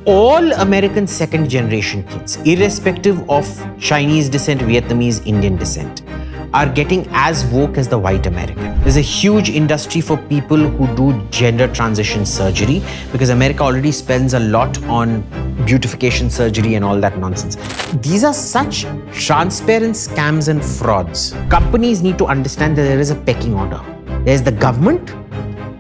all American second generation kids, irrespective of Chinese descent, Vietnamese, Indian descent, are getting as woke as the white American. There's a huge industry for people who do gender transition surgery because America already spends a lot on beautification surgery and all that nonsense. These are such transparent scams and frauds. Companies need to understand that there is a pecking order. There's the government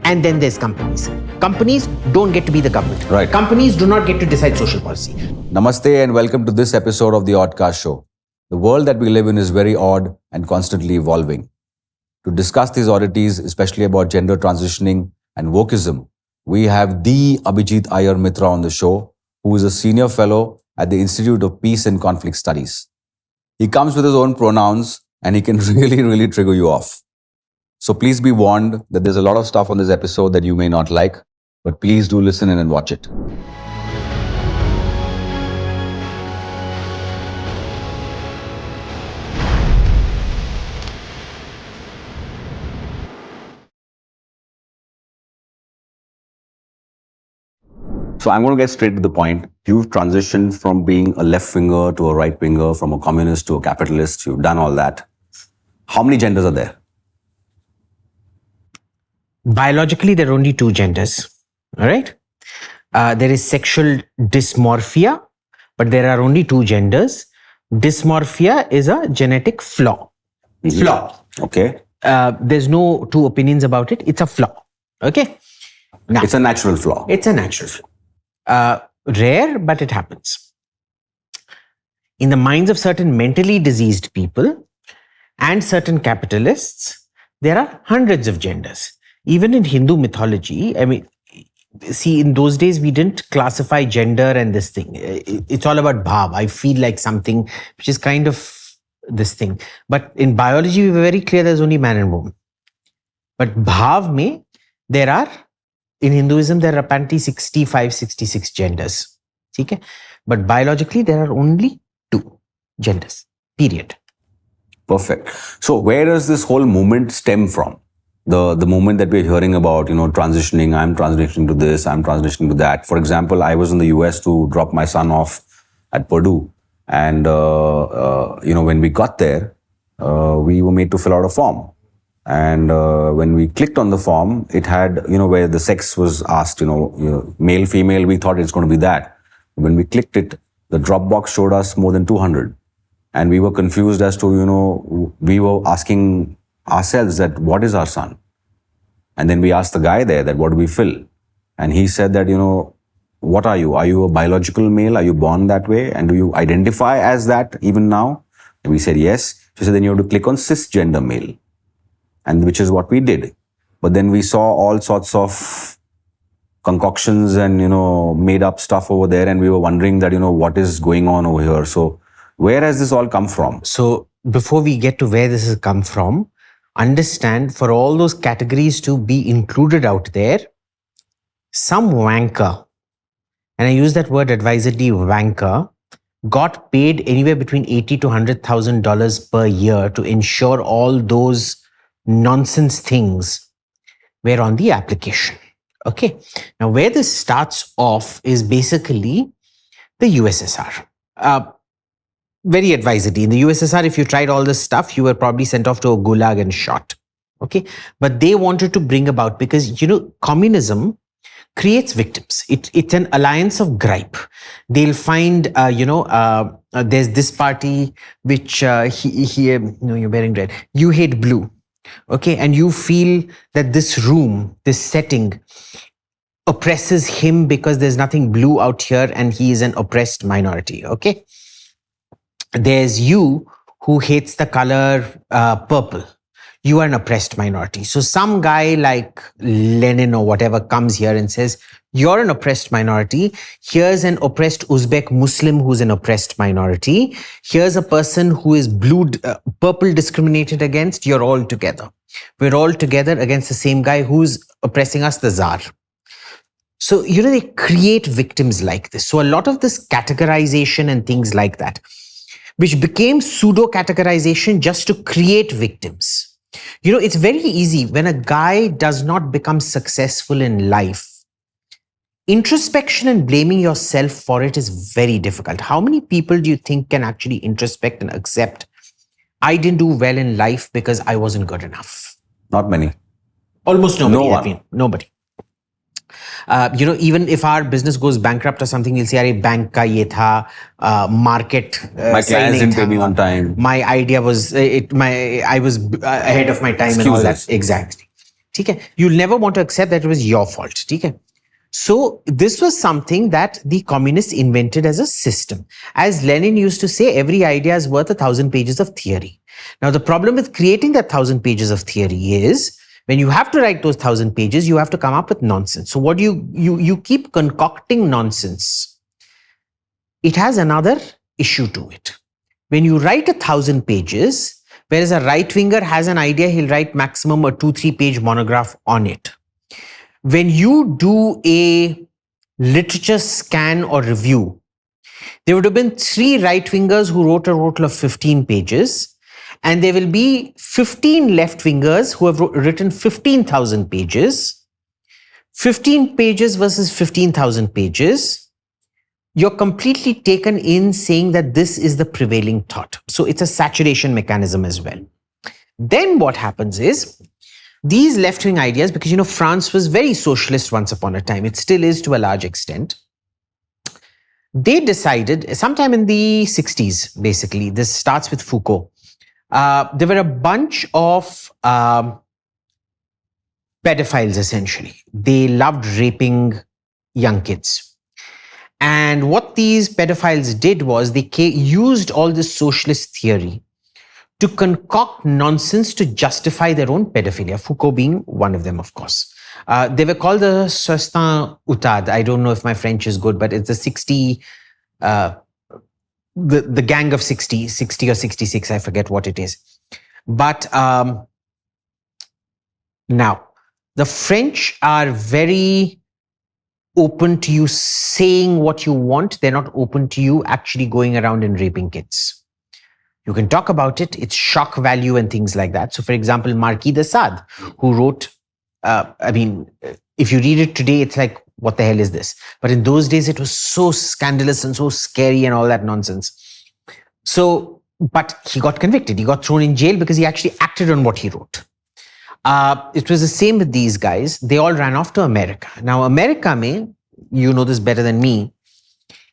and then there's companies. Companies don't get to be the government. Right. Companies do not get to decide social policy. Namaste and welcome to this episode of the OddCast show. The world that we live in is very odd and constantly evolving. To discuss these oddities, especially about gender transitioning and wokeism, we have the Abhijit Iyer-Mitra on the show, who is a senior fellow at the Institute of Peace and Conflict Studies. He comes with his own pronouns and he can really trigger you off. So please be warned that there's a lot of stuff on this episode that you may not like, but please do listen in and watch it. So I'm going to get straight to the point. You've transitioned from being a left winger to a right winger, from a communist to a capitalist. You've done all that. How many genders are there? Biologically, there are only two genders. All right. There is sexual dysmorphia, but there are only two genders. Dysmorphia is a genetic flaw. Mm-hmm. Flaw. Okay. There's no two opinions about it. It's a flaw. Okay. Now, It's a natural flaw. It's a natural flaw. Rare, but it happens. In the minds of certain mentally diseased people and certain capitalists, there are hundreds of genders. Even in Hindu mythology, I mean, see, in those days, we didn't classify gender and this thing. It's all about bhav. I feel like something, which is kind of this thing. But in biology, we were very clear there's only man and woman. But bhav mein, there are, in Hinduism, there are apparently 65, 66 genders. Okay? But biologically, there are only two genders. Period. Perfect. So where does this whole movement stem from? The movement that we're hearing about, transitioning, I'm transitioning to this, I'm transitioning to that. For example, I was in the US to drop my son off at Purdue. And, when we got there, we were made to fill out a form. And when we clicked on the form, it had, where the sex was asked, male, female, we thought it's going to be that. When we clicked it, the drop box showed us more than 200. And we were confused as to, we were asking ourselves that what is our son? And then we asked the guy there that what do we fill? And he said that, what are you? Are you a biological male? Are you born that way? And do you identify as that even now? And we said yes. She said then you have to click on cisgender male. And which is what we did. But then we saw all sorts of concoctions and, made up stuff over there. And we were wondering that, what is going on over here? So where has this all come from? So before we get to where this has come from, understand for all those categories to be included out there, some wanker, and I use that word advisedly, wanker, got paid anywhere between $80,000 to $100,000 per year to ensure all those nonsense things were on the application. Okay. Now, where this starts off is basically the USSR. Very advisedly, in the USSR, if you tried all this stuff, you were probably sent off to a gulag and shot. Okay. But they wanted to bring about, because, communism creates victims. It's an alliance of gripe. They'll find, there's this party which, you're wearing red. You hate blue. Okay, and you feel that this room, this setting oppresses him because there's nothing blue out here and he is an oppressed minority. Okay, there's you who hates the color purple. You are an oppressed minority. So some guy like Lenin or whatever comes here and says, you're an oppressed minority. Here's an oppressed Uzbek Muslim who's an oppressed minority. Here's a person who is purple discriminated against. You're all together. We're all together against the same guy who's oppressing us, the Tsar. So, they create victims like this. So a lot of this categorization and things like that, which became pseudo-categorization just to create victims. It's very easy when a guy does not become successful in life. introspection and blaming yourself for it is very difficult. How many people do you think can actually introspect and accept, I didn't do well in life because I wasn't good enough? Not many. Almost nobody. No one. I mean, nobody. Even if our business goes bankrupt or something, we'll say, "Arey, bank ka ye tha, market. My clients didn't pay me on time. My idea was, I was ahead of my time and all that." Excuses. Exactly. Okay? You'll never want to accept that it was your fault. Okay? So this was something that the communists invented as a system. As Lenin used to say, every idea is worth 1,000 pages of theory. Now, the problem with creating that 1,000 pages of theory is, when you have to write those 1,000 pages, you have to come up with nonsense. So what you keep concocting nonsense. It has another issue to it. When you write 1,000 pages, whereas a right-winger has an idea, he'll write maximum a 2-3 page monograph on it. When you do a literature scan or review, there would have been 3 right-wingers who wrote a total of 15 pages, and there will be 15 left-wingers who have written 15,000 pages. 15 pages versus 15,000 pages. You're completely taken in saying that this is the prevailing thought. So it's a saturation mechanism as well. Then what happens is, these left-wing ideas, because France was very socialist once upon a time, it still is to a large extent. They decided sometime in the 60s, basically, this starts with Foucault. There were a bunch of pedophiles, essentially. They loved raping young kids. And what these pedophiles did was they used all this socialist theory to concoct nonsense to justify their own pedophilia, Foucault being one of them, of course. They were called the Sestin Outad. I don't know if my French is good, but it's the 60, the gang of 60 or 66, I forget what it is. But now, the French are very open to you saying what you want. They're not open to you actually going around and raping kids. You can talk about it. It's shock value and things like that. So, for example, Marquis de Sade, who wrote, if you read it today, it's like, what the hell is this? But in those days, it was so scandalous and so scary and all that nonsense. So, but he got convicted. He got thrown in jail because he actually acted on what he wrote. It was the same with these guys. They all ran off to America. Now, America mein, you know this better than me,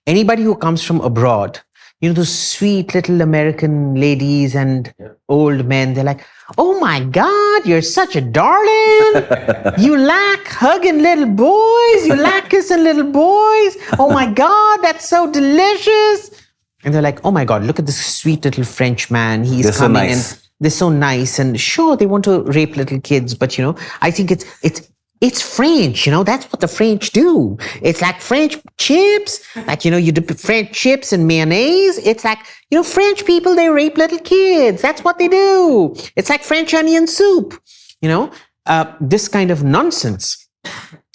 anybody who comes from abroad, those sweet little American ladies and old men, they're like, "Oh my God, you're such a darling. You like hugging little boys. You like kissing little boys. Oh my God, that's so delicious." And they're like, "Oh my God, look at this sweet little French man. He's coming so nice. And they're so nice." And sure, they want to rape little kids, but I think it's French, that's what the French do. It's like French chips, like, you dip French chips in mayonnaise. It's like, French people, they rape little kids. That's what they do. It's like French onion soup, this kind of nonsense.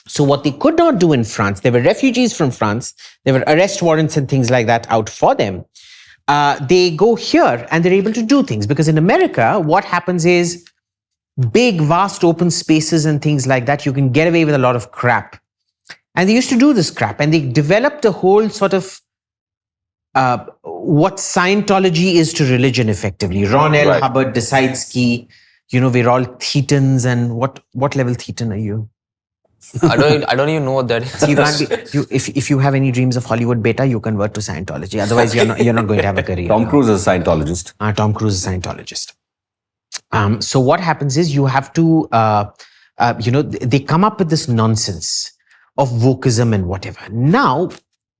So what they could not do in France, there were refugees from France, there were arrest warrants and things like that out for them. They go here and they're able to do things, because in America, what happens is, big, vast open spaces and things like that, you can get away with a lot of crap. And they used to do this crap, and they developed a whole sort of what Scientology is to religion, effectively. Ron L. Hubbard decides we're all Thetans, and what level Thetan are you? I don't even know what that is. So you can't be, if you have any dreams of Hollywood beta, you convert to Scientology. Otherwise, you're not going to have a career. Tom Cruise is a Scientologist. Tom Cruise is a Scientologist. So what happens is, you have to, they come up with this nonsense of wokeism and whatever. Now,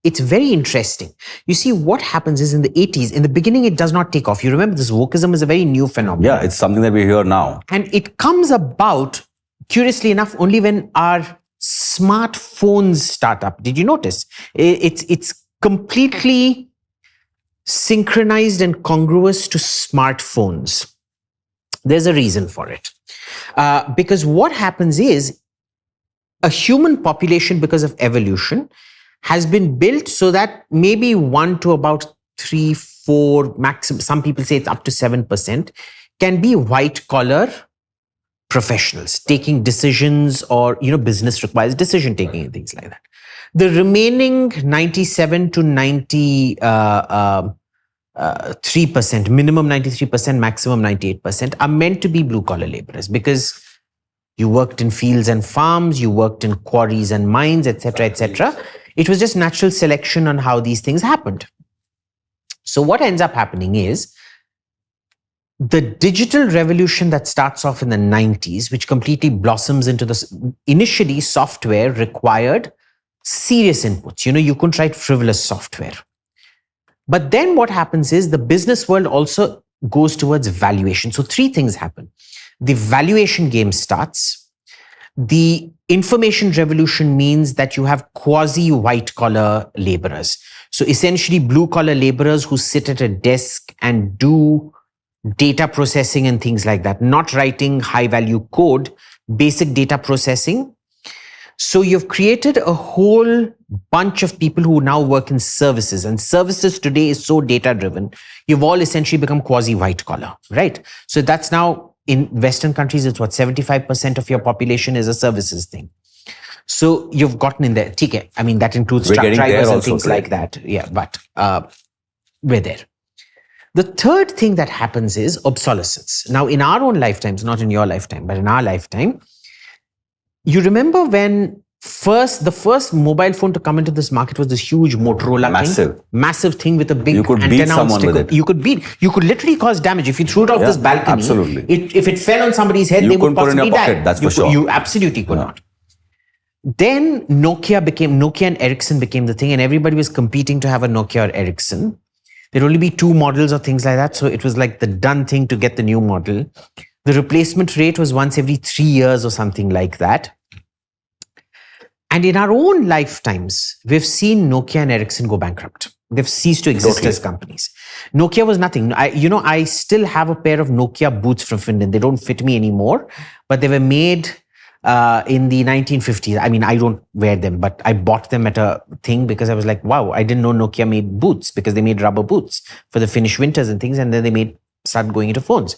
it's very interesting. You see, what happens is, in the 80s, in the beginning, it does not take off. You remember, this wokeism is a very new phenomenon. Yeah, it's something that we hear now. And it comes about, curiously enough, only when our smartphones start up. Did you notice? It's completely synchronized and congruous to smartphones. There's a reason for it. Because what happens is, a human population, because of evolution, has been built so that maybe 1 to about 3, 4, maximum, some people say it's up to 7%, can be white collar professionals taking decisions, or, business requires decision taking and things like that. The remaining 97 to 93%, minimum 93%, maximum 98% are meant to be blue collar laborers because you worked in fields and farms, you worked in quarries and mines, etc., etc. It was just natural selection on how these things happened. So what ends up happening is the digital revolution that starts off in the 90s, which completely blossoms into this. Initially, software required serious inputs. You couldn't write frivolous software. But then what happens is the business world also goes towards valuation. So three things happen. The valuation game starts. The information revolution means that you have quasi-white collar laborers. So essentially blue collar laborers who sit at a desk and do data processing and things like that, not writing high value code, basic data processing. So you've created a whole bunch of people who now work in services, and services today is so data driven. You've all essentially become quasi white collar, right? So that's now in Western countries, it's what 75% of your population is a services thing. So you've gotten in there. TK, I mean, that includes truck drivers and things like that. Yeah, but we're there. The third thing that happens is obsolescence. Now, in our own lifetimes, not in your lifetime, but in our lifetime, you remember when the first mobile phone to come into this market was this huge Motorola massive thing with a big you could antenna beat someone with it. You could literally cause damage if you threw it off this balcony. Absolutely. If it fell on somebody's head, You they would couldn't put it in possibly your pocket, die. that's for sure. You absolutely could not. Then Nokia and Ericsson became the thing, and everybody was competing to have a Nokia or Ericsson. There'd only be two models or things like that. So it was like the done thing to get the new model. The replacement rate was once every 3 years or something like that. And in our own lifetimes, we've seen Nokia and Ericsson go bankrupt. They've ceased to exist as companies. Nokia was nothing. I still have a pair of Nokia boots from Finland. They don't fit me anymore, but they were made in the 1950s. I mean, I don't wear them, but I bought them at a thing because I was like, wow, I didn't know Nokia made boots, because they made rubber boots for the Finnish winters and things. And then they started going into phones.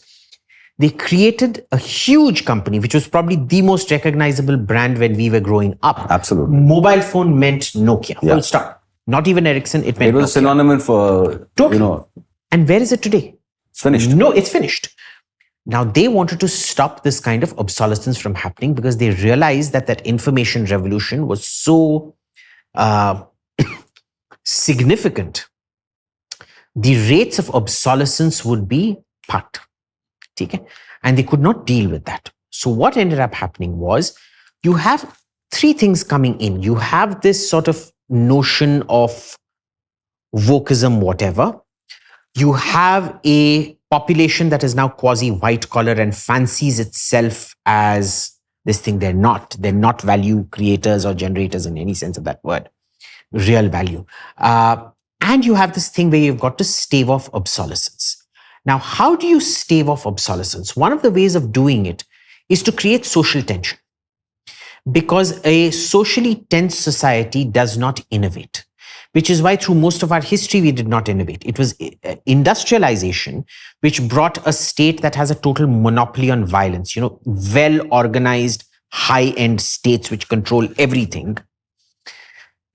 They created a huge company, which was probably the most recognizable brand when we were growing up. Absolutely. Mobile phone meant Nokia. Yeah. Full stop. Not even Ericsson. It meant It was Nokia. synonym for, Totally. And where is it today? It's finished. No, it's finished. Now, they wanted to stop this kind of obsolescence from happening because they realized that information revolution was so significant. The rates of obsolescence would be pat. Okay? And they could not deal with that. So what ended up happening was you have three things coming in. You have this sort of notion of wokeism, whatever. You have a population that is now quasi-white collar and fancies itself as this thing. They're not value creators or generators in any sense of that word, real value. And you have this thing where you've got to stave off obsolescence. Now, how do you stave off obsolescence? One of the ways of doing it is to create social tension, because a socially tense society does not innovate, which is why through most of our history, we did not innovate. It was industrialization, which brought a state that has a total monopoly on violence, well-organized, high-end states which control everything,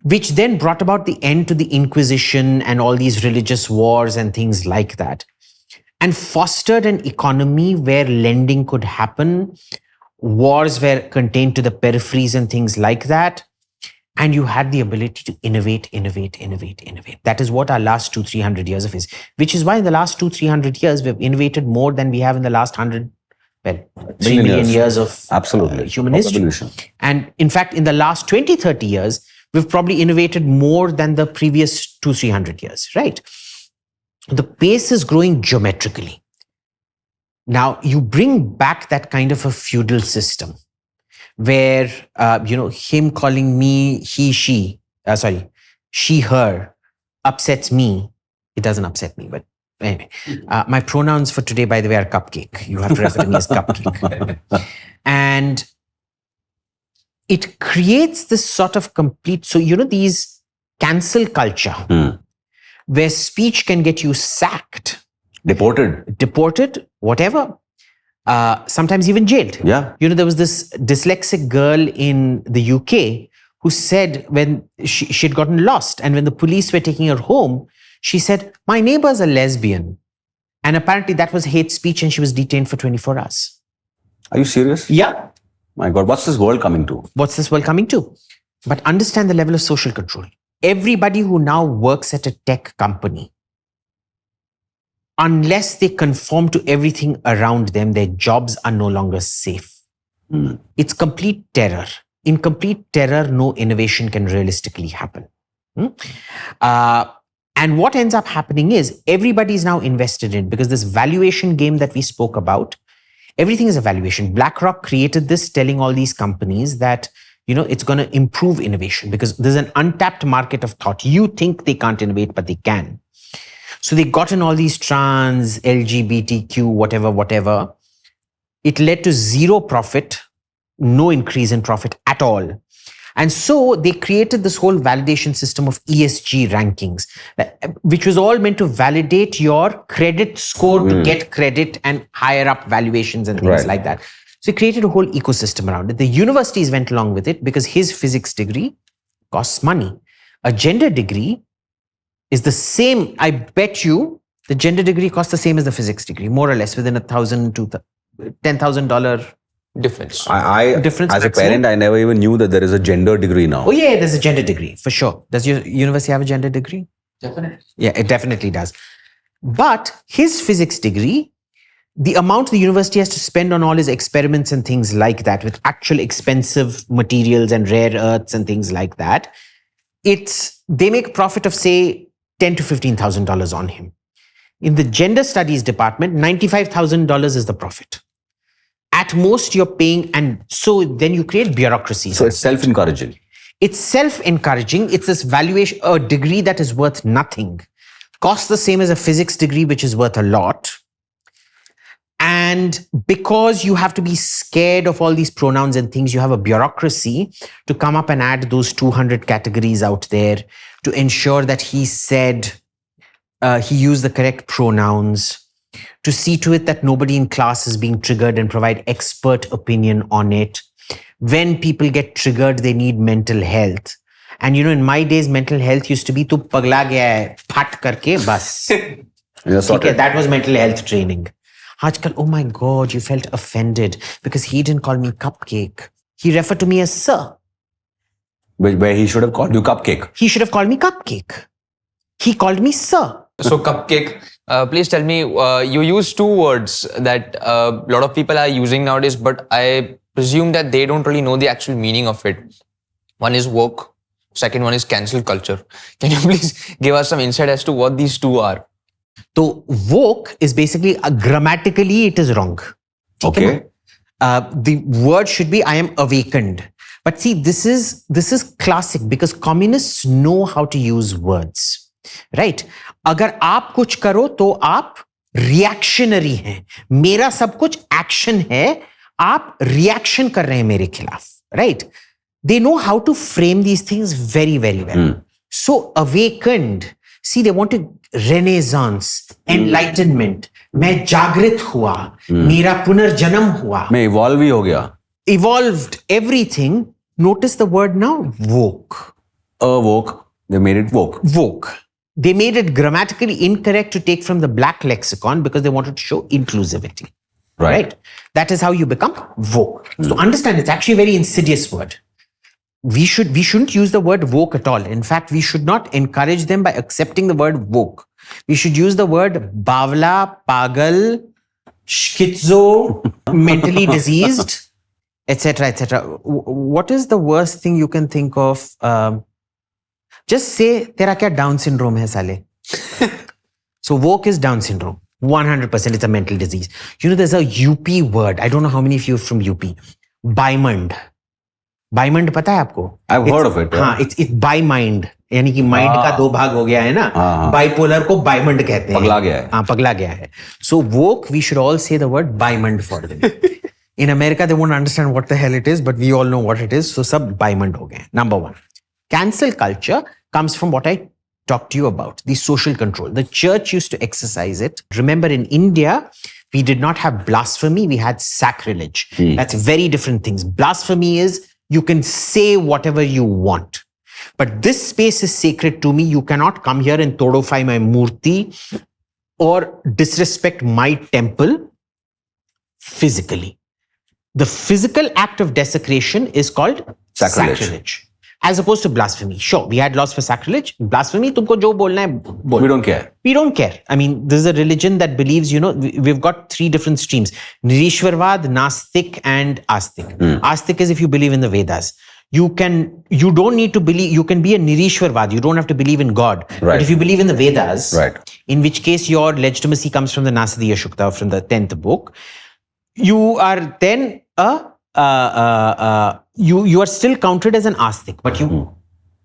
which then brought about the end to the Inquisition and all these religious wars and things like that, and fostered an economy where lending could happen. Wars were contained to the peripheries and things like that. And you had the ability to innovate. That is what our last 200-300 years of is, which is why in the last 200-300 years, we've innovated more than we have in the last 3 million years of human history. Evolution. And in fact, in the last 20-30 years, we've probably innovated more than the previous 200-300 years, right? The pace is growing geometrically. Now, you bring back that kind of a feudal system where, him calling me he, she, her upsets me. It doesn't upset me, but anyway. My pronouns for today, by the way, are cupcake. You have to refer to me as cupcake. And it creates this sort of complete, so, these cancel culture, where speech can get you sacked, deported, whatever, sometimes even jailed. Yeah. There was this dyslexic girl in the UK who said when she'd gotten lost, and when the police were taking her home, she said, "My neighbor's a lesbian." And apparently that was hate speech, and she was detained for 24 hours. Are you serious? Yeah. My God, what's this world coming to? What's this world coming to? But understand the level of social control. Everybody who now works at a tech company, unless they conform to everything around them, their jobs are no longer safe. It's complete terror. In complete terror, no innovation can realistically happen. And what ends up happening is everybody's now invested in, because this valuation game that we spoke about, everything is a valuation. BlackRock created this, telling all these companies that, it's going to improve innovation because there's an untapped market of thought. You think they can't innovate, but they can. So they got in all these trans, LGBTQ, whatever. It led to zero profit, no increase in profit at all. And so they created this whole validation system of ESG rankings, which was all meant to validate your credit score to get credit and higher up valuations and things like that. So they created a whole ecosystem around it. The universities went along with it because his physics degree costs money. A gender degree is the same. I bet you the gender degree costs the same as the physics degree, more or less, within $1,000 to $10,000 difference. I Difference as a maximum. parent, I never even knew that there is a gender degree now. Oh yeah, there's a gender degree for sure. Does your university have a gender degree? Definitely. Yeah, it definitely does. But his physics degree, the amount the university has to spend on all his experiments and things like that, with actual expensive materials and rare earths and things like that, they make profit of say $10,000 to $15,000 on him. In the gender studies department, $95,000 is the profit. At most, you're paying, and so then you create bureaucracies. So it's self-encouraging. It's self-encouraging. It's this valuation, a degree that is worth nothing, costs the same as a physics degree, which is worth a lot. And because you have to be scared of all these pronouns and things, you have a bureaucracy to come up and add those 200 categories out there to ensure that he said he used the correct pronouns, to see to it that nobody in class is being triggered and provide expert opinion on it. When people get triggered, they need mental health. And in my days, mental health used to be tu pagla gaya hai, phat karke bas. Okay, that was mental health training. Aajkal, oh my God, you felt offended because he didn't call me cupcake. He referred to me as sir. Where he should have called you cupcake. He should have called me cupcake. He called me sir. So cupcake, please tell me, you use two words that a lot of people are using nowadays, but I presume that they don't really know the actual meaning of it. One is woke, second one is cancel culture. Can you please give us some insight as to what these two are? So woke is basically, grammatically it is wrong. Okay. The word should be I am awakened. But see, this is classic because communists know how to use words. Right? अगर आप कुछ करो तो आप reactionary हैं. मेरा सब कुछ एक्शन है. आप रिएक्शन कर रहे हैं मेरे खिलाफ. Right? They know how to frame these things very, very well. So awakened. See, they want a renaissance, enlightenment. मैं जागृत हुआ. मेरा पुनर्जन्म हुआ. मैं evolve ही हो गया. Evolved everything. Notice the word now, woke. Woke. They made it woke. Woke. They made it grammatically incorrect to take from the black lexicon because they wanted to show inclusivity. Right? That is how you become woke. So understand, it's actually a very insidious word. We shouldn't use the word woke at all. In fact, we should not encourage them by accepting the word woke. We should use the word bavla, pagal, schizo, mentally diseased, etc., etc. What is the worst thing you can think of? Just say, tera kya Down syndrome hai sale? So woke is Down syndrome. 100% it's a mental disease. There's a UP word. I don't know how many of you are from UP. Baimand. Baimand pata hai aapko? I've heard of it. हाँ, it's by mind. यानी कि mind का दो भाग हो गया है ना. बाइपोलर को बाइमंड कहते हैं. पगला गया है. हाँ, पगला गया है. So woke, we should all say the word baimand for them. In America, they won't understand what the hell it is, but we all know what it is. So sab baimand ho gaye. Number one. Cancel culture comes from what I talked to you about, the social control. The church used to exercise it. Remember, in India, we did not have blasphemy, we had sacrilege. That's very different things. Blasphemy is You can say whatever you want. But this space is sacred to me. You cannot come here and todify my murti or disrespect my temple physically. The physical act of desecration is called sacrilege. As opposed to blasphemy. Sure, we had laws for sacrilege. Blasphemy, tumko jo bolna hai, bol. We don't care. We don't care. I mean, this is a religion that believes, we've got three different streams. Nirishwarvad, Nastik, and Astik. Astik is if you believe in the Vedas. You don't need to believe, you can be a Nirishwarvad. You don't have to believe in God. Right. But if you believe in the Vedas, right. in which case your legitimacy comes from the Nasadiya Shukta, from the 10th book, you are then you are still counted as an Astik, but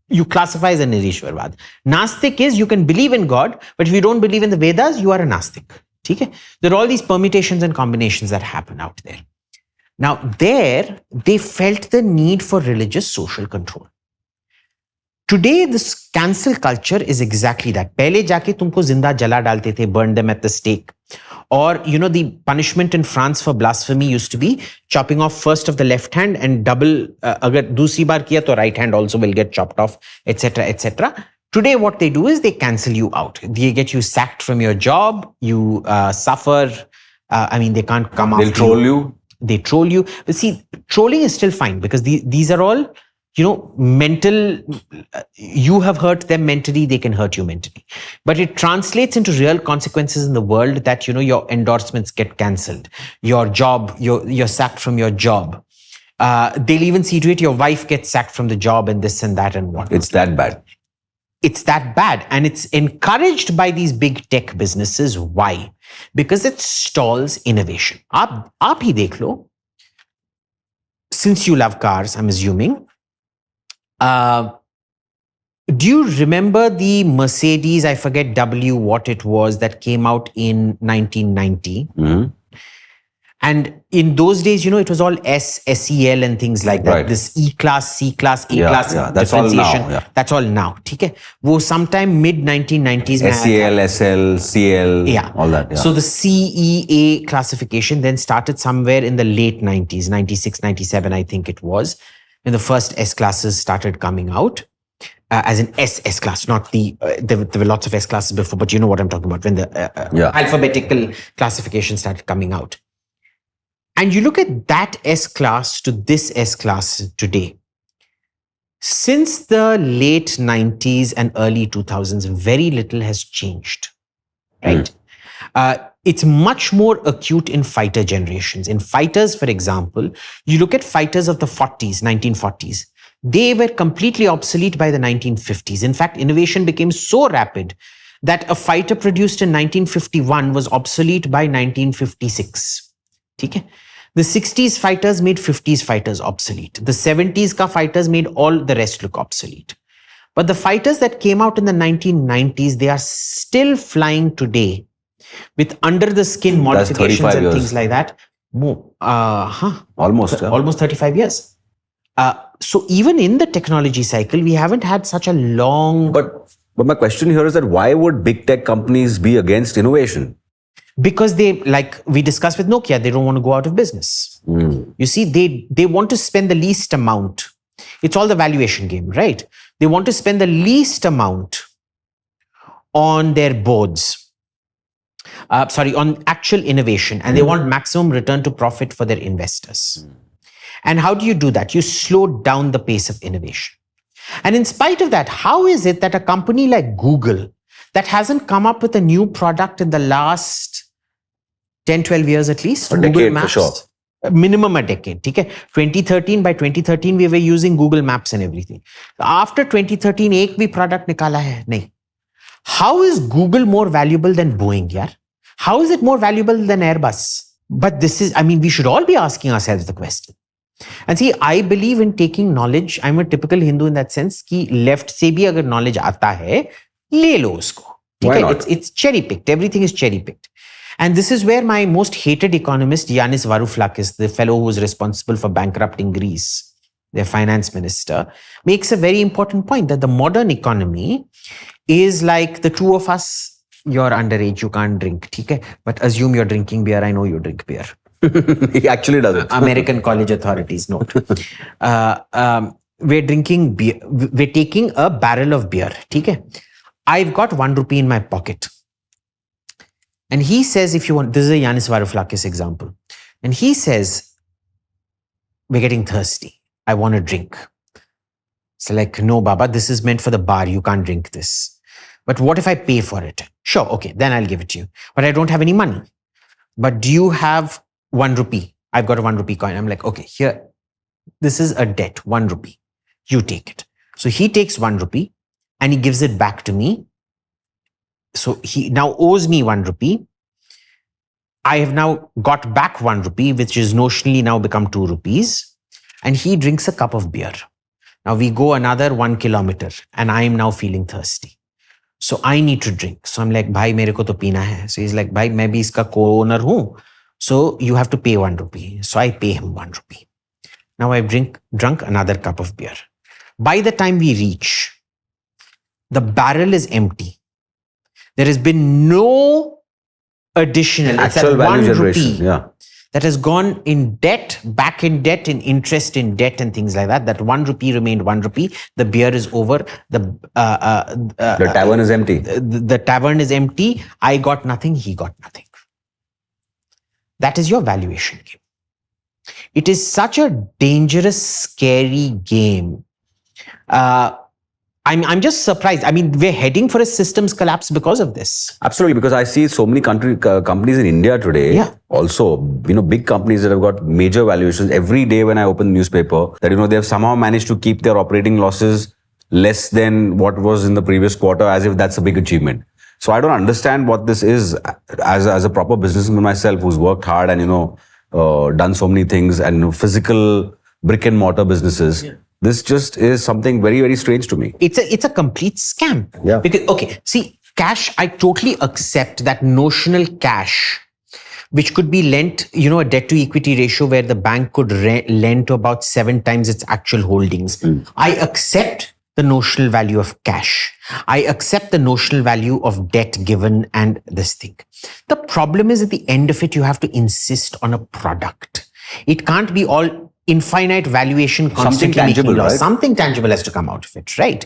you classify as a Nirishwarvad. Nastik is you can believe in God, but if you don't believe in the Vedas, you are a Nastik. Okay? There are all these permutations and combinations that happen out there. Now, there, they felt the need for religious social control. Today, this cancel culture is exactly that. Pehle jaake tumko zinda jala dalte the, burn them at the stake. Or, the punishment in France for blasphemy used to be chopping off first of the left hand and double, agar dusri baar kiya to right hand also will get chopped off, etc., etc. Today, what they do is they cancel you out. They get you sacked from your job. You suffer. They can't come after you. They'll troll you. They troll you. But see, trolling is still fine because these are all, mental, you have hurt them mentally, they can hurt you mentally. But it translates into real consequences in the world that, your endorsements get cancelled. Your job, you're sacked from your job. They'll even see to it your wife gets sacked from the job and this and that and what. It's that bad. It's that bad. And it's encouraged by these big tech businesses. Why? Because it stalls innovation. Aap hi dekh lo. Since you love cars, I'm assuming. Do you remember the Mercedes, I forget W what it was, that came out in 1990? Mm-hmm. And in those days, it was all S, SEL and things like that. Right. This E-class, C-class, A-class that's all differentiation. now. Yeah. That's all now. Okay? Wo sometime mid-1990s. SEL, SL, CL, all that. Yeah. So the CEA classification then started somewhere in the late 90s, 96, 97, I think it was, when the first S-classes started coming out. As an S class, not the, there were lots of S classes before, but you know what I'm talking about, when the alphabetical classification started coming out. And you look at that S class to this S class today. Since the late 90s and early 2000s, very little has changed, right? It's much more acute in fighter generations. In fighters, for example, you look at fighters of the 40s, 1940s. They were completely obsolete by the 1950s. In fact, innovation became so rapid that a fighter produced in 1951 was obsolete by 1956. Okay? The 60s fighters made 50s fighters obsolete. The 70s ka fighters made all the rest look obsolete. But the fighters that came out in the 1990s, they are still flying today with under the skin modifications and things like that. Almost 35 years. So even in the technology cycle, we haven't had such a long... But my question here is that why would big tech companies be against innovation? Because they, like we discussed with Nokia, they don't want to go out of business. You see, they want to spend the least amount. It's all the valuation game, right? They want to spend the least amount on their boards. On actual innovation. And they want maximum return to profit for their investors. And how do you do that? You slow down the pace of innovation. And in spite of that, how is it that a company like Google that hasn't come up with a new product in the last 10, 12 years at least? A decade for sure. Minimum a decade. Okay? By 2013, we were using Google Maps and everything. After 2013, ek bhi product nikala hai? Nahin. How is Google more valuable than Boeing, yaar? How is it more valuable than Airbus? But this is, we should all be asking ourselves the question. And see, I believe in taking knowledge. I'm a typical Hindu in that sense कि left से भी अगर knowledge आता है, ले लो उसको. Why not? It's cherry picked. Everything is cherry picked. And this is where my most hated economist, Yanis Varoufakis, the fellow who was responsible for bankrupting Greece, their finance minister, makes a very important point that the modern economy is like the two of us. You're underage, you can't drink. Okay? But assume you're drinking beer. I know you drink beer. He actually does it. American college authorities note. We're drinking beer. We're taking a barrel of beer. Okay? I've got 1 rupee in my pocket. And he says, if you want, this is a Yanis Varoufakis example. And he says, we're getting thirsty. I want a drink. So like, no, Baba, this is meant for the bar. You can't drink this. But what if I pay for it? Sure, okay, then I'll give it to you. But I don't have any money. But do you have 1 rupee? I've got a 1 rupee coin. I'm like, okay, here, this is a debt, 1 rupee. You take it. So he takes 1 rupee and he gives it back to me. So he now owes me 1 rupee. I have now got back 1 rupee, which is notionally now become 2 rupees. And he drinks a cup of beer. Now we go another 1 kilometer and I am now feeling thirsty. So I need to drink. So I'm like, bhai, mere ko to peena hai. So he's like, bhai, main bhi iska co-owner hoon. So you have to pay 1 rupee. So I pay him 1 rupee. Now I've drunk another cup of beer. By the time we reach, the barrel is empty. There has been no additional. Actual value generation. Yeah. That has gone in debt, back in debt, in interest in debt and things like that. That 1 rupee remained 1 rupee. The beer is over. The tavern is empty. The tavern is empty. I got nothing. He got nothing. That is your valuation game. It is such a dangerous, scary game. I'm just surprised. I mean, we're heading for a systems collapse because of this. Absolutely, because I see so many companies in India today. Yeah. Also, big companies that have got major valuations. Every day when I open the newspaper, that they have somehow managed to keep their operating losses less than what was in the previous quarter, as if that's a big achievement. So I don't understand what this is. As a proper businessman myself, who's worked hard and done so many things and physical brick and mortar businesses. Yeah. This just is something very, very strange to me. It's a complete scam. Yeah. Because, okay, see, cash, I totally accept that notional cash, which could be lent, a debt to equity ratio where the bank could lend to about 7 times its actual holdings. I accept the notional value of cash. I accept the notional value of debt given and this thing. The problem is at the end of it, you have to insist on a product. It can't be all infinite valuation, constantly something tangible, making loss. Right? Something tangible has to come out of it, right?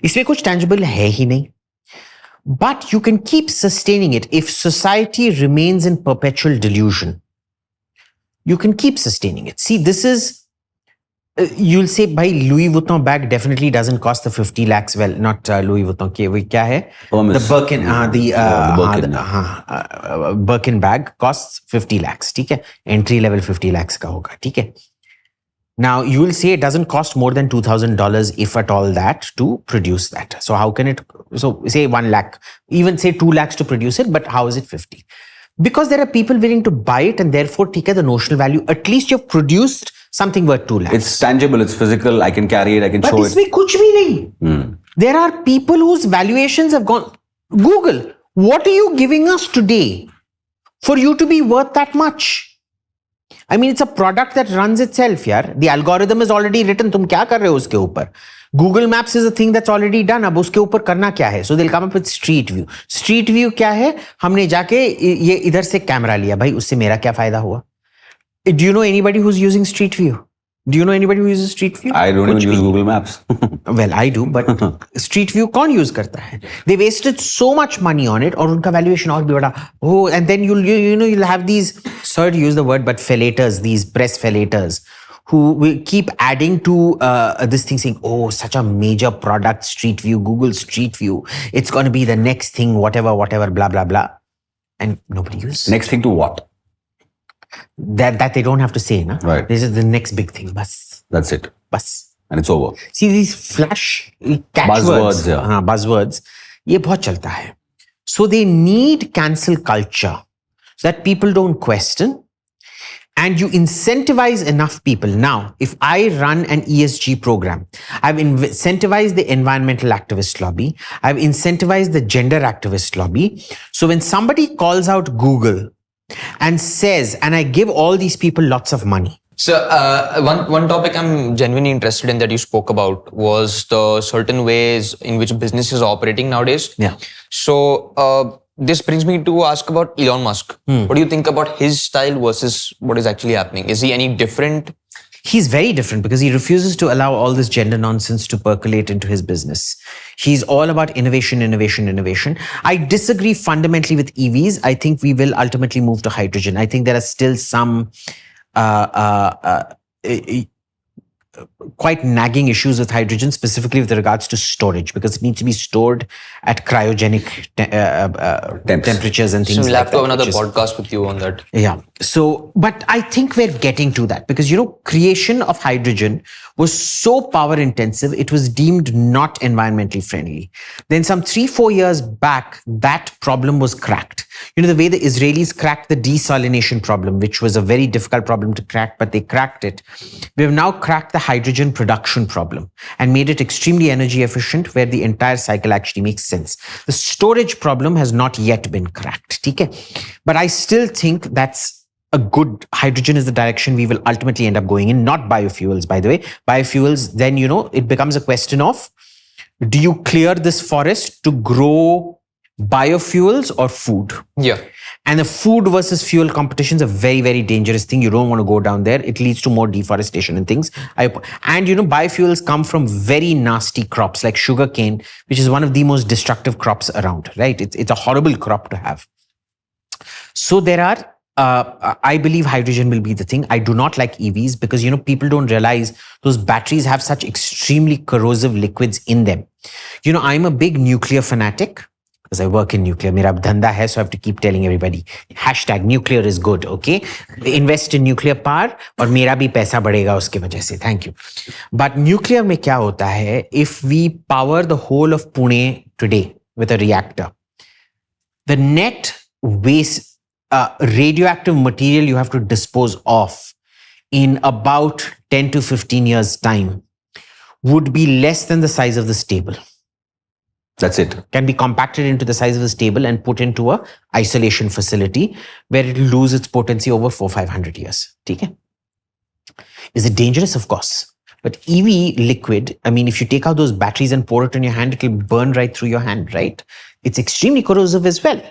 इसमें कुछ tangible है ही नहीं. But you can keep sustaining it. If society remains in perpetual delusion, you can keep sustaining it. See, this is, you'll say, bhai, Louis Vuitton bag definitely doesn't cost the 50 lakhs. Well, not Louis Vuitton. Kya hai? Hermes. The Birkin, the Birkin. Birkin bag costs 50 lakhs. ठीक है? Entry level 50 lakhs का होगा. ठीक है? Now, you will say it doesn't cost more than $2,000, if at all that, to produce that. So how can it, so say 1 lakh, even say 2 lakhs to produce it, but how is it 50? Because there are people willing to buy it and therefore take the notional value. At least you've produced something worth 2 lakhs. It's tangible, it's physical, I can carry it, I can show it. But इसमें कुछ भी नहीं. There are people whose valuations have gone. Google, what are you giving us today for you to be worth that much? I mean, it's a product that runs itself, yaar. The algorithm is already written. तुम क्या कर रहे हो उसके ऊपर? Google Maps is a thing that's already done. अब उसके ऊपर करना क्या है? So they'll come up with street view. Street view क्या है? हमने जाके ये इधर से कैमरा लिया. भाई उससे मेरा क्या फायदा हुआ? Do you know anybody who's using street view? Do you know anybody who uses street view? I don't even use Google Maps. Well, I do, but street view कौन use करता है? They wasted so much money on it, और उनका valuation और भी बड़ा. Oh, and then you'll have these, sorry to use the word, but fellators, these press fellators, who will keep adding to this thing, saying, oh, such a major product, Street View, Google Street View. It's going to be the next thing, whatever, blah, blah, blah. And nobody uses. Next thing to what? That they don't have to say, na? Right. This is the next big thing. Bas. That's it. Bas. And it's over. See, these flash buzzwords, yeah. Buzzwords, ये बहुत चलता है. So they need cancel culture so that people don't question. And you incentivize enough people. Now, if I run an ESG program, I've incentivized the environmental activist lobby. I've incentivized the gender activist lobby. So when somebody calls out Google and says, and I give all these people lots of money. So one topic I'm genuinely interested in that you spoke about was the certain ways in which business is operating nowadays. Yeah. So this brings me to ask about Elon Musk. What do you think about his style versus what is actually happening? Is he any different? He's very different because he refuses to allow all this gender nonsense to percolate into his business. He's all about innovation, innovation, innovation. I disagree fundamentally with EVs. I think we will ultimately move to hydrogen. I think there are still some quite nagging issues with hydrogen, specifically with regards to storage, because it needs to be stored at cryogenic temperatures and things So we'll like have to have that, another which is- podcast with you on that. Yeah. So, but I think we're getting to that because, creation of hydrogen was so power intensive, it was deemed not environmentally friendly. Then some 3-4 years back, that problem was cracked. The way the Israelis cracked the desalination problem, which was a very difficult problem to crack, but they cracked it. We have now cracked the hydrogen production problem and made it extremely energy efficient, where the entire cycle actually makes sense. The storage problem has not yet been cracked. Okay? But I still think that's a good hydrogen is the direction we will ultimately end up going in, not biofuels, by the way. Biofuels, then, it becomes a question of, do you clear this forest to grow biofuels or food? Yeah. And the food versus fuel competition is a very, very dangerous thing. You don't want to go down there. It leads to more deforestation and things. Biofuels come from very nasty crops like sugarcane, which is one of the most destructive crops around, right? It's a horrible crop to have. So there are, I believe hydrogen will be the thing. I do not like EVs because, people don't realize those batteries have such extremely corrosive liquids in them. I'm a big nuclear fanatic because I work in nuclear. Mera dhanda hai, so I have to keep telling everybody. #nuclear is good, okay? Invest in nuclear power और मेरा भी पैसा बढ़ेगा उसके वजह से. Thank you. But nuclear में क्या होता है? If we power the whole of Pune today with a reactor, the net waste radioactive material you have to dispose of in about 10 to 15 years time would be less than the size of this table. That's it. Can be compacted into the size of this table and put into a isolation facility where it will lose its potency over 400-500 years. Okay? Is it dangerous? Of course. But EV liquid, if you take out those batteries and pour it on your hand, it will burn right through your hand, right? It's extremely corrosive as well.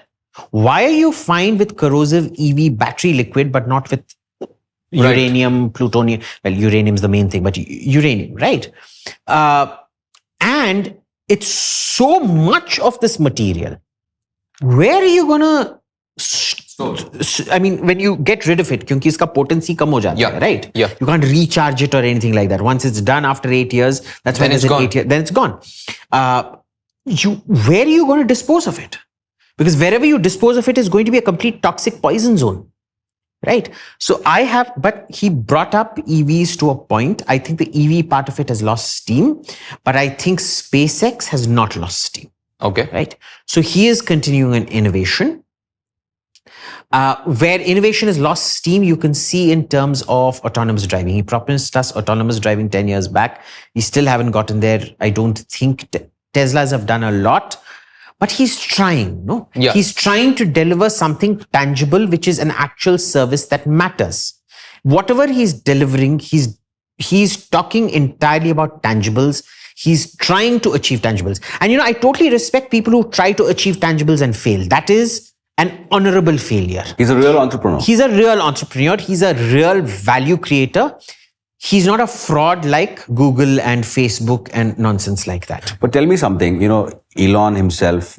Why are you fine with corrosive EV battery liquid, but not with uranium, plutonium? Well, uranium is the main thing, but uranium, right? And it's so much of this material. Where are you gonna? When you get rid of it, because its potency come ho jata hai, right? Yeah. You can't recharge it or anything like that. Once it's done after 8 years, that's when Then it's gone. 8 years. Then it's gone. Where are you going to dispose of it? Because wherever you dispose of it is going to be a complete toxic poison zone, right? So but he brought up EVs to a point. I think the EV part of it has lost steam, but I think SpaceX has not lost steam. Okay. Right? So he is continuing an innovation. Where innovation has lost steam, you can see in terms of autonomous driving. He promised us autonomous driving 10 years back. We still haven't gotten there. I don't think Teslas have done a lot. But he's trying, no? Yeah. He's trying to deliver something tangible, which is an actual service that matters. Whatever he's delivering, he's talking entirely about tangibles. He's trying to achieve tangibles. And, I totally respect people who try to achieve tangibles and fail. That is an honorable failure. He's a real entrepreneur. He's a real entrepreneur. He's a real value creator. He's not a fraud like Google and Facebook and nonsense like that. But tell me something, Elon himself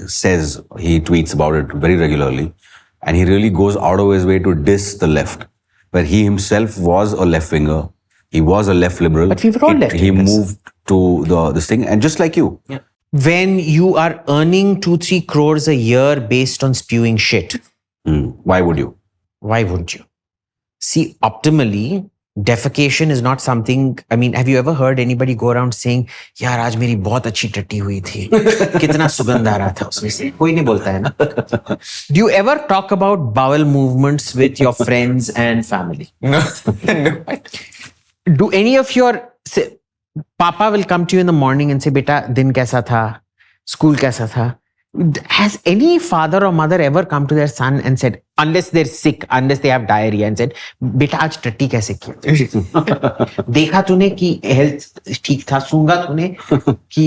says, he tweets about it very regularly, and he really goes out of his way to diss the left, where he himself was a left winger. He was a left liberal. But we were all left He wingers. moved to this thing, and just like you. Yeah. When you are earning 2-3 crores a year based on spewing shit, Why would you? why wouldn't you? See, optimally, defecation is not something. Have you ever heard anybody go around saying, "यार आज मेरी बहुत अच्छी टट्टी हुई थी, कितना सुगंध आ रहा था उसमें से"? कोई नहीं बोलता है ना. Do you ever talk about bowel movements with your friends and family? No. No. Do any of your Papa will come to you in the morning and say, "Beta, din kaisa tha? School kaisa tha?" Has any father or mother ever come to their son and said, unless they're sick, unless they have diarrhea, and said, बेटा आज टट्टी कैसे किया? देखा तूने कि health ठीक था? सूंघा तूने कि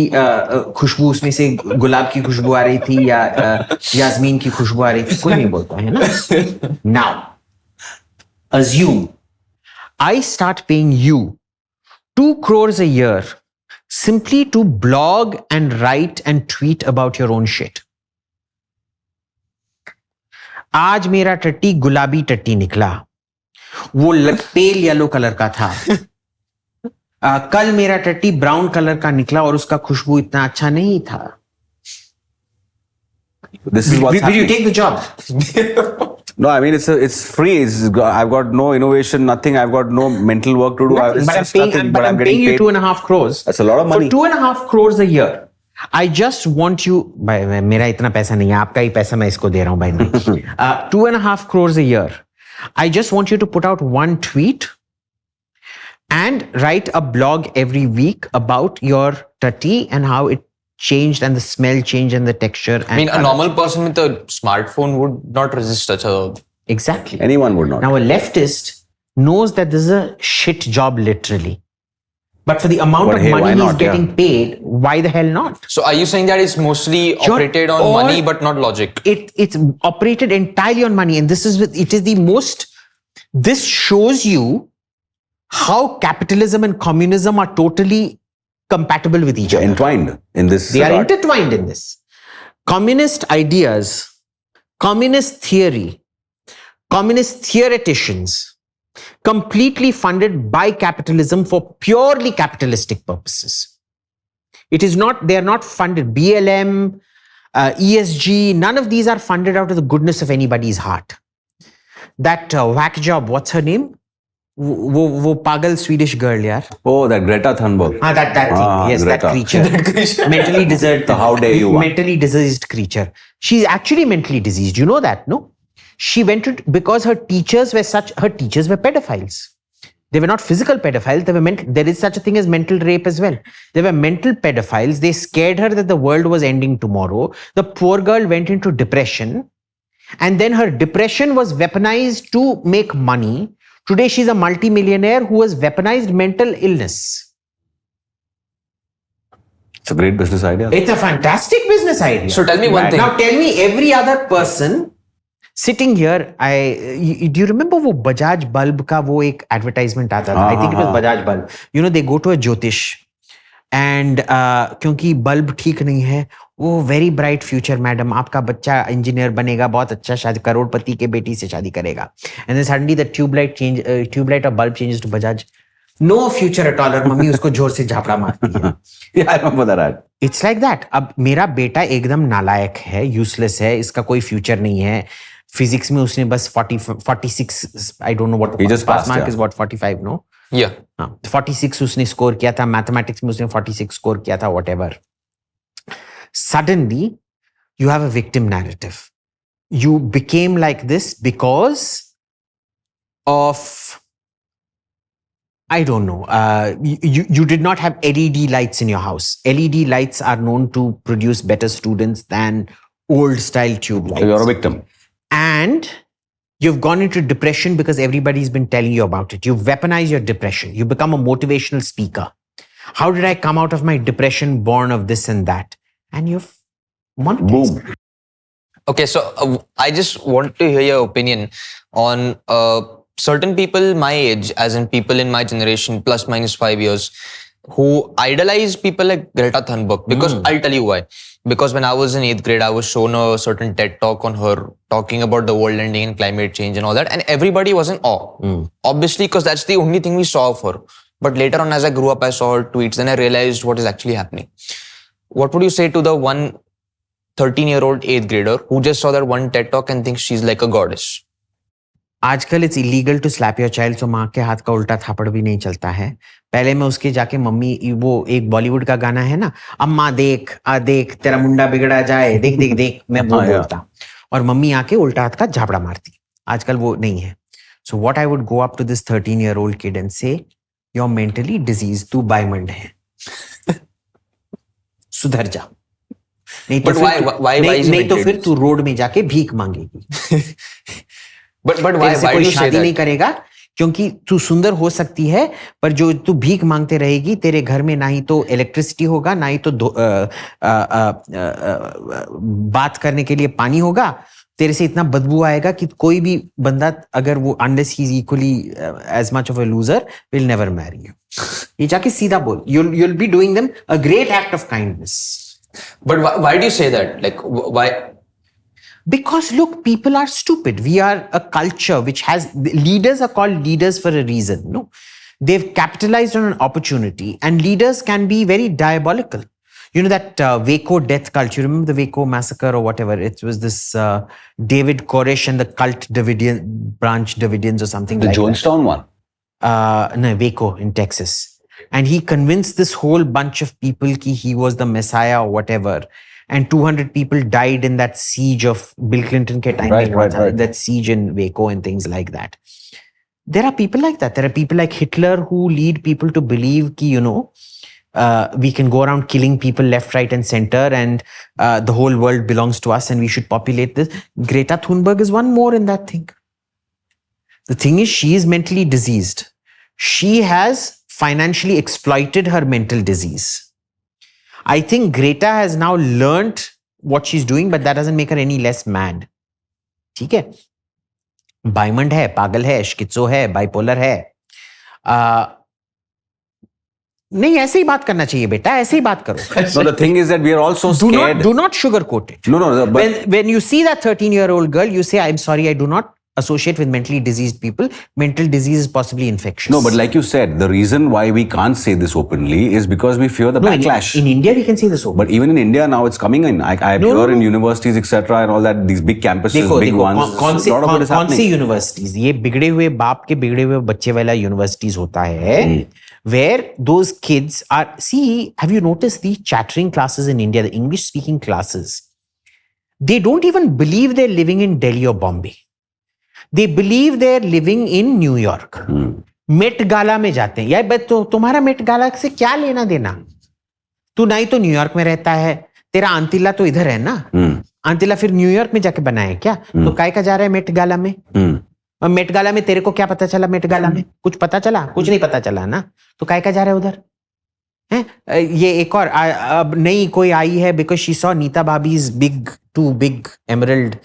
खुशबू उसमें से गुलाब की खुशबू आ रही थी या यास्मीन की खुशबू आ रही थी? कोई नहीं बोलता है ना. Now, assume I start paying you 2 crores a year simply to blog and write and tweet about your own shit. आज मेरा टट्टी गुलाबी टट्टी निकला, वो पेल येलो कलर का था. कल मेरा टट्टी ब्राउन कलर का निकला और उसका खुशबू इतना अच्छा नहीं था. This is what's Will you happening. take the job? No, I mean it's free. I've got no innovation, nothing. I've got no mental work to do. Nothing, It's but I'm just paying, nothing, but I'm getting paying you paid. 2.5 crores. That's a lot of money. For 2.5 crores a year. I just want you. भाई मेरा इतना पैसा नहीं है, आपका ही पैसा मैं इसको दे रहा हूँ भाई. 2.5 crores a year. I just want you to put out one tweet and write a blog every week about your tatti and how it changed and the smell changed and the texture. And I mean, a normal person with a smartphone would not resist such a. Exactly. Anyone would not. Now, a leftist knows that this is a shit job, literally. But for the amount But of hey, why money he's not? getting Yeah. paid, why the hell not? So are you saying that it's mostly operated on all- money but not logic? It's operated entirely on money, and this is it is the most. This shows you how capitalism and communism are totally compatible with each other. Entwined in this. They are regard. intertwined in this. Communist ideas, communist theory, communist theoreticians, completely funded by capitalism for purely capitalistic purposes. It is not, they are not funded. BLM, ESG, none of these are funded out of the goodness of anybody's heart. That whack job, what's her name? वो pagal Swedish girl, yaar. Oh, that Greta Thunberg. That thing. Yes, Greta. that creature. Mentally diseased. So how dare you, Mentally diseased creature. She's actually mentally diseased. You know that, no? She went to, because her teachers were pedophiles. They were not physical pedophiles. They were mental. There is such a thing as mental rape as well. They were mental pedophiles. They scared her that the world was ending tomorrow. The poor girl went into depression. And then her depression was weaponized to make money. Today, she's a multimillionaire who has weaponized mental illness. It's a great business idea. It's a fantastic business idea. So tell me one thing. Now tell me, every other person sitting here, do you remember वो Bajaj bulb का वो एक advertisement आता था? I think it was Bajaj bulb. You know, they go to a Jyotish and क्योंकि bulb ठीक नहीं है, वो very bright future madam, आपका बच्चा engineer बनेगा, बहुत अच्छा, शादी करोड़पति के बेटी से शादी करेगा. And then suddenly the tube light or bulb changes to Bajaj. No future at all. और मम्मी उसको जोर से झापड़ा मारती है. Yeah, I remember that ad. It's like that. अब मेरा बेटा एकदम नालायक है, यूजलेस है, इसका कोई फ्यूचर नहीं है. फिजिक्स में उसने बस 46, I don't know what He just pass passed, mark yeah. is, what 45, no? Yeah. 46 उसने स्कोर किया था, मैथमेटिक्स में उसने 46 स्कोर किया था, whatever. Suddenly, you have a victim narrative. You became like this because of, I don't know, you did not have LED lights in your house. LED lights are known to produce better students than old style tube lights. So you're a victim. And you've gone into depression because everybody's been telling you about it. You weaponize your depression. You become a motivational speaker. How did I come out of my depression born of this and that? And you've monetized. Boom. Okay, so I just want to hear your opinion on certain people my age, as in people in my generation, plus minus 5 years, who idolize people like Greta Thunberg. Because I'll tell you why. Because when I was in 8th grade, I was shown a certain TED talk on her talking about the world ending and climate change and all that. And everybody was in awe. Obviously, because that's the only thing we saw of her. But later on, as I grew up, I saw her tweets and I realized what is actually happening. What would you say to the one 13-year-old 8th grader who just saw that one TED talk and thinks she's like a goddess? आजकल it's illegal to slap your child, so माँ के हाथ का उल्टा थापड़ भी नहीं चलता है. पहले मैं उसके जाके मम्मी, वो एक बॉलीवुड का गाना है ना, अम्मा देख देख तेरा मुंडा बिगड़ा जाए, देख देख देख, मैं वो बोलता और मम्मी आके उल्टा हाथ का झापड़ा मारती. आजकल वो नहीं है. So what I would go up to this 13-year-old kid and say, you're mentally diseased, तू बायमंड है, सुधर जा. नहीं तो But फिर why? तू- Why is he नहीं तो mentally फिर तू रोड में जाके भीख मांगेगी. But why? तेरे से Why do कोई you say शादी नहीं that? करेगा क्योंकि तू सुंदर हो सकती है, पर जो तू भीख मांगते रहेगी तेरे घर में ना ही तो इलेक्ट्रिसिटी होगा, ना ही तो बात करने के लिए पानी होगा. तेरे से इतना बदबू आएगा कि कोई भी बंदा, अगर वो unless he is equally as much of a loser, will never marry you. ये जाके सीधा बोल. you'll be doing them a great act of kindness. But why do you say that? Like why? Because look, people are stupid. We are a culture which has, leaders are called leaders for a reason. No, they've capitalized on an opportunity, and leaders can be very diabolical. You know that Waco death cult. You remember the Waco massacre or whatever? It was this David Koresh and the cult branch Davidians or something The like Jonestown one. that. No, Waco in Texas. And he convinced this whole bunch of people that he was the Messiah or whatever. And 200 people died in that siege of Bill Clinton ke time. Right. That siege in Waco and things like that. There are people like that. There are people like Hitler who lead people to believe that, we can go around killing people left, right, and center, and the whole world belongs to us, and we should populate this. Greta Thunberg is one more in that thing. The thing is, she is mentally diseased. She has financially exploited her mental disease. I think Greta has now learnt what she's doing, but that doesn't make her any less mad. ठीक है? बाइमंड है, पागल है, स्किज़ो है, bipolar है. नहीं, ऐसे ही बात करना चाहिए बेटा, ऐसे ही बात करो. No, the thing is that we are also scared. Do not sugarcoat it. No, but When you see that 13-year-old girl, you say, I'm sorry, I do not associate with mentally diseased people. Mental disease is possibly infectious. no, but like you said, the reason why we can't say this openly is because we fear the backlash. In India, we can say this openly. But even in India now, it's coming in. I hear in universities, etc., and all that, these big campuses, big ones. कौन a lot of it is सी happening. Universities, ये बिगड़े हुए बाप के बिगड़े हुए बच्चे वाला यूनिवर्सिटीज होता है, where those kids are, see, have you noticed the chattering classes in India, the English speaking classes, they don't even believe they're living in Delhi or Bombay. They believe they're living in New York. Met Gala में जाते हैं. यार बस तो तुम्हारा Met Gala से क्या लेना देना? तू ना ही तो न्यूयॉर्क में रहता है, तेरा आंतिला तो इधर है ना. आंतिला फिर न्यूयॉर्क में जाके बनाया है क्या? तो काय का जा रहा है मेट गाला में? और मेट गाला में तेरे को क्या पता चला? मेट गाला में कुछ पता चला? कुछ नहीं पता चला ना. तो काय का जा रहा है उधर? है ये एक और अब नई कोई आई है, because she saw Neeta bhabhi's two big emerald,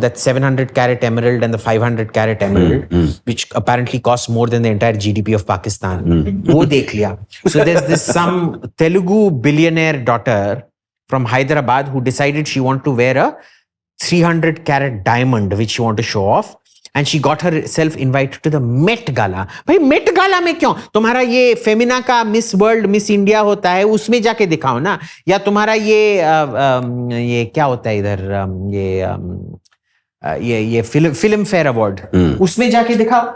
that 700 carat emerald and the 500 carat emerald, which apparently costs more than the entire GDP of Pakistan. वो देख लिया. So there's this some Telugu billionaire daughter from Hyderabad who decided she wanted to wear a 300 carat diamond, which she wanted to show off. And she got herself invited to the Met Gala. भाई Met Gala में क्यों? तुम्हारा ये फेमिना का miss world, miss India होता है, उसमें जाके दिखाओ ना. या तुम्हारा ये क्या होता है इधर, ये फिल्म फेयर अवार्ड, उसमें जाके दिखाओ.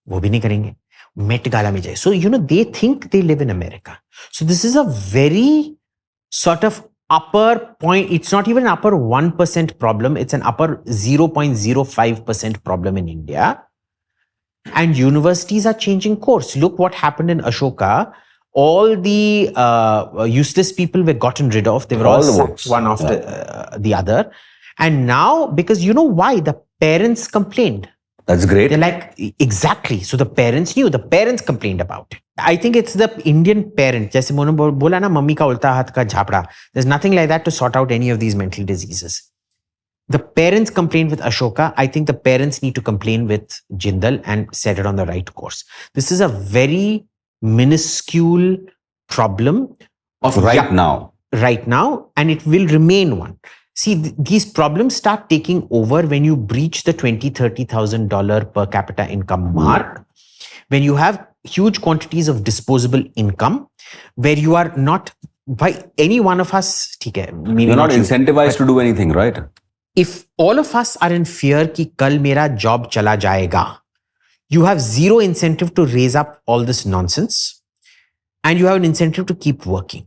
वो भी नहीं करेंगे. Met Gala में जाए. So they think they live in America. So this is a very sort of upper point. It's not even an upper 1% problem. It's an upper 0.05% problem in India. And universities are changing course. Look what happened in Ashoka. All the useless people were gotten rid of. They were all sacked one after the other. And now, because you know why? The parents complained. That's great. They're like, exactly. So the parents knew. The parents complained about it. I think it's the Indian parent. जैसे मोने बोला ना, mummy का उल्टा हाथ का झापड़ा. There's nothing like that to sort out any of these mental diseases. The parents complained with Ashoka. I think the parents need to complain with Jindal and set it on the right course. This is a very minuscule problem of right now. Right now, and it will remain one. See, these problems start taking over when you breach the $20,000-$30,000 per capita income mark, when you have huge quantities of disposable income, where you are not, by any one of us, you're not incentivized to do anything, right? If all of us are in fear कि कल मेरा job चला जाएगा, you have zero incentive to raise up all this nonsense, and you have an incentive to keep working.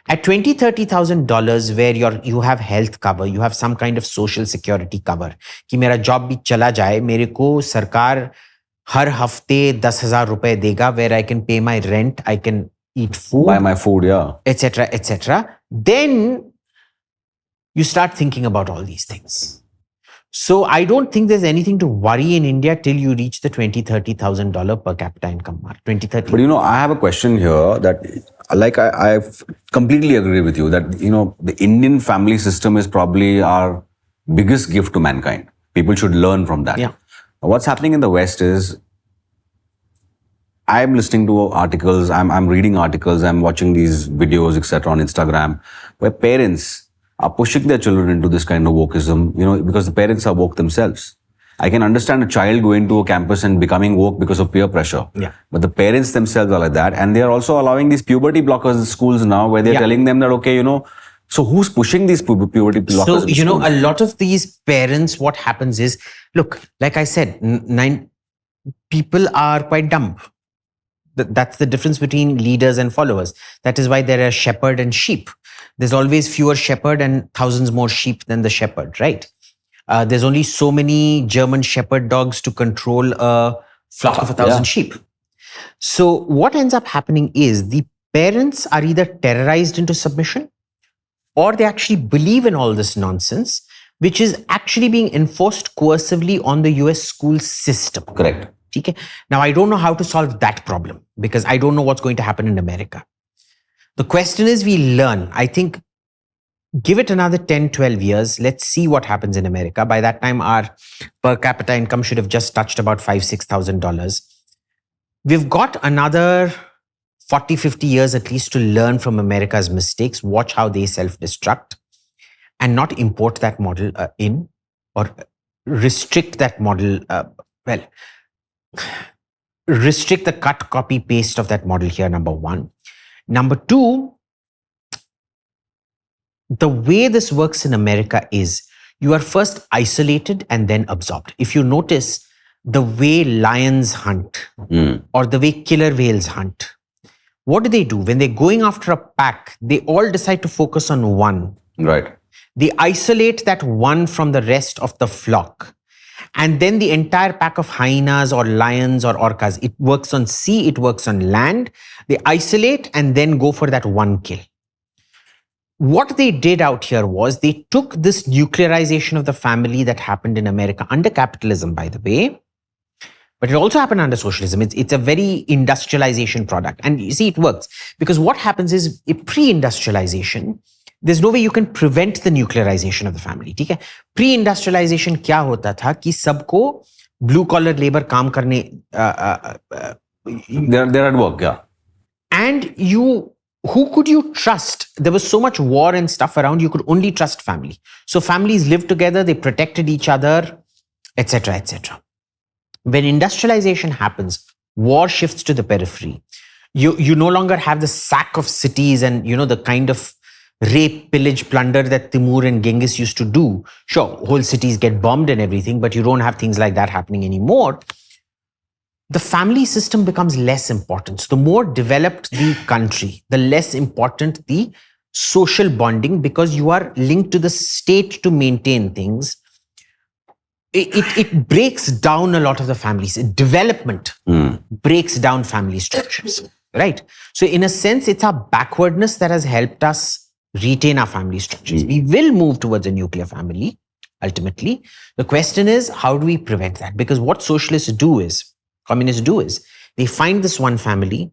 At $20,000-$30,000, where you have health cover, you have some kind of social security cover, कि मेरा job भी चला जाए, मेरे को सरकार हर हफ्ते 10,000 रुपए देगा, where I can pay my rent, I can eat food, Buy my food, yeah. etc., etc., then you start thinking about all these things. So I don't think there's anything to worry in India till you reach the $20,000-$30,000 per capita income mark. 20-30. But I have a question here that, like, I completely agree with you that, the Indian family system is probably our biggest gift to mankind. People should learn from that. Yeah. What's happening in the West is, I'm listening to articles, I'm reading articles, I'm watching these videos, etc. on Instagram, where parents are pushing their children into this kind of wokeism, because the parents are woke themselves. I can understand a child going to a campus and becoming woke because of peer pressure. Yeah. But the parents themselves are like that. And they are also allowing these puberty blockers in schools now, where they're telling them that, okay, so who's pushing these puberty blockers? So, in schools? a lot of these parents, what happens is, look, like I said, people are quite dumb. That's the difference between leaders and followers. That is why there are shepherd and sheep. There's always fewer shepherd and thousands more sheep than the shepherd, right? There's only so many German shepherd dogs to control a flock of 1,000 sheep. So what ends up happening is the parents are either terrorized into submission, or they actually believe in all this nonsense, which is actually being enforced coercively on the US school system. Correct. Okay? Now, I don't know how to solve that problem because I don't know what's going to happen in America. The question is, we learn. I think give it another 10, 12 years. Let's see what happens in America. By that time, our per capita income should have just touched about $5,000, $6,000. We've got another 40, 50 years at least to learn from America's mistakes, watch how they self-destruct, and not import that model in or restrict that model. Restrict the cut, copy, paste of that model here, number one. Number two, the way this works in America is you are first isolated and then absorbed. If you notice the way lions hunt or the way killer whales hunt, what do? When they're going after a pack, they all decide to focus on one. Right. They isolate that one from the rest of the flock. And then the entire pack of hyenas or lions or orcas, it works on sea, it works on land. They isolate and then go for that one kill. What they did out here was they took this nuclearization of the family that happened in America under capitalism, by the way, but it also happened under socialism. It's a very industrialization product. And you see, it works because what happens is pre-industrialization, there's no way you can prevent the nuclearization of the family. ठीक है? Pre-industrialization क्या होता था कि सबको blue collar labor काम करने They're at work, yeah. And who could you trust? There was so much war and stuff around, you could only trust family. So families lived together, they protected each other, etc., etc. When industrialization happens, war shifts to the periphery. You no longer have the sack of cities and the kind of rape, pillage, plunder that Timur and Genghis used to do. Sure, whole cities get bombed and everything, but you don't have things like that happening anymore. The family system becomes less important. So the more developed the country, the less important the social bonding, because you are linked to the state to maintain things. It breaks down a lot of the families. Development breaks down family structures, right? So in a sense, it's our backwardness that has helped us retain our family structures. We will move towards a nuclear family, ultimately. The question is, how do we prevent that? Because what socialists do is, communists do is, they find this one family.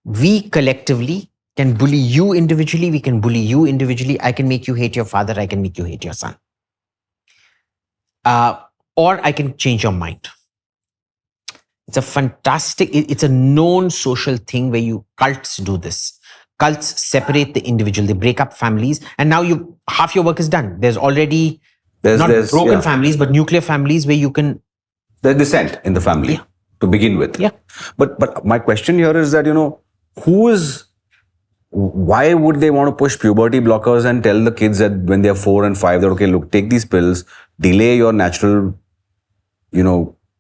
We collectively can bully you individually. We can bully you individually. I can make you hate your father. I can make you hate your son. Or I can change your mind. It's a fantastic, it's a known social thing where cults do this. Cults separate the individual. They break up families. And now half your work is done. There's already not broken families, but nuclear families where you can... There's dissent in the family to begin with. Yeah. But my question here is that, why would they want to push puberty blockers and tell the kids that when they're 4 and 5, that, okay, look, take these pills, delay your natural,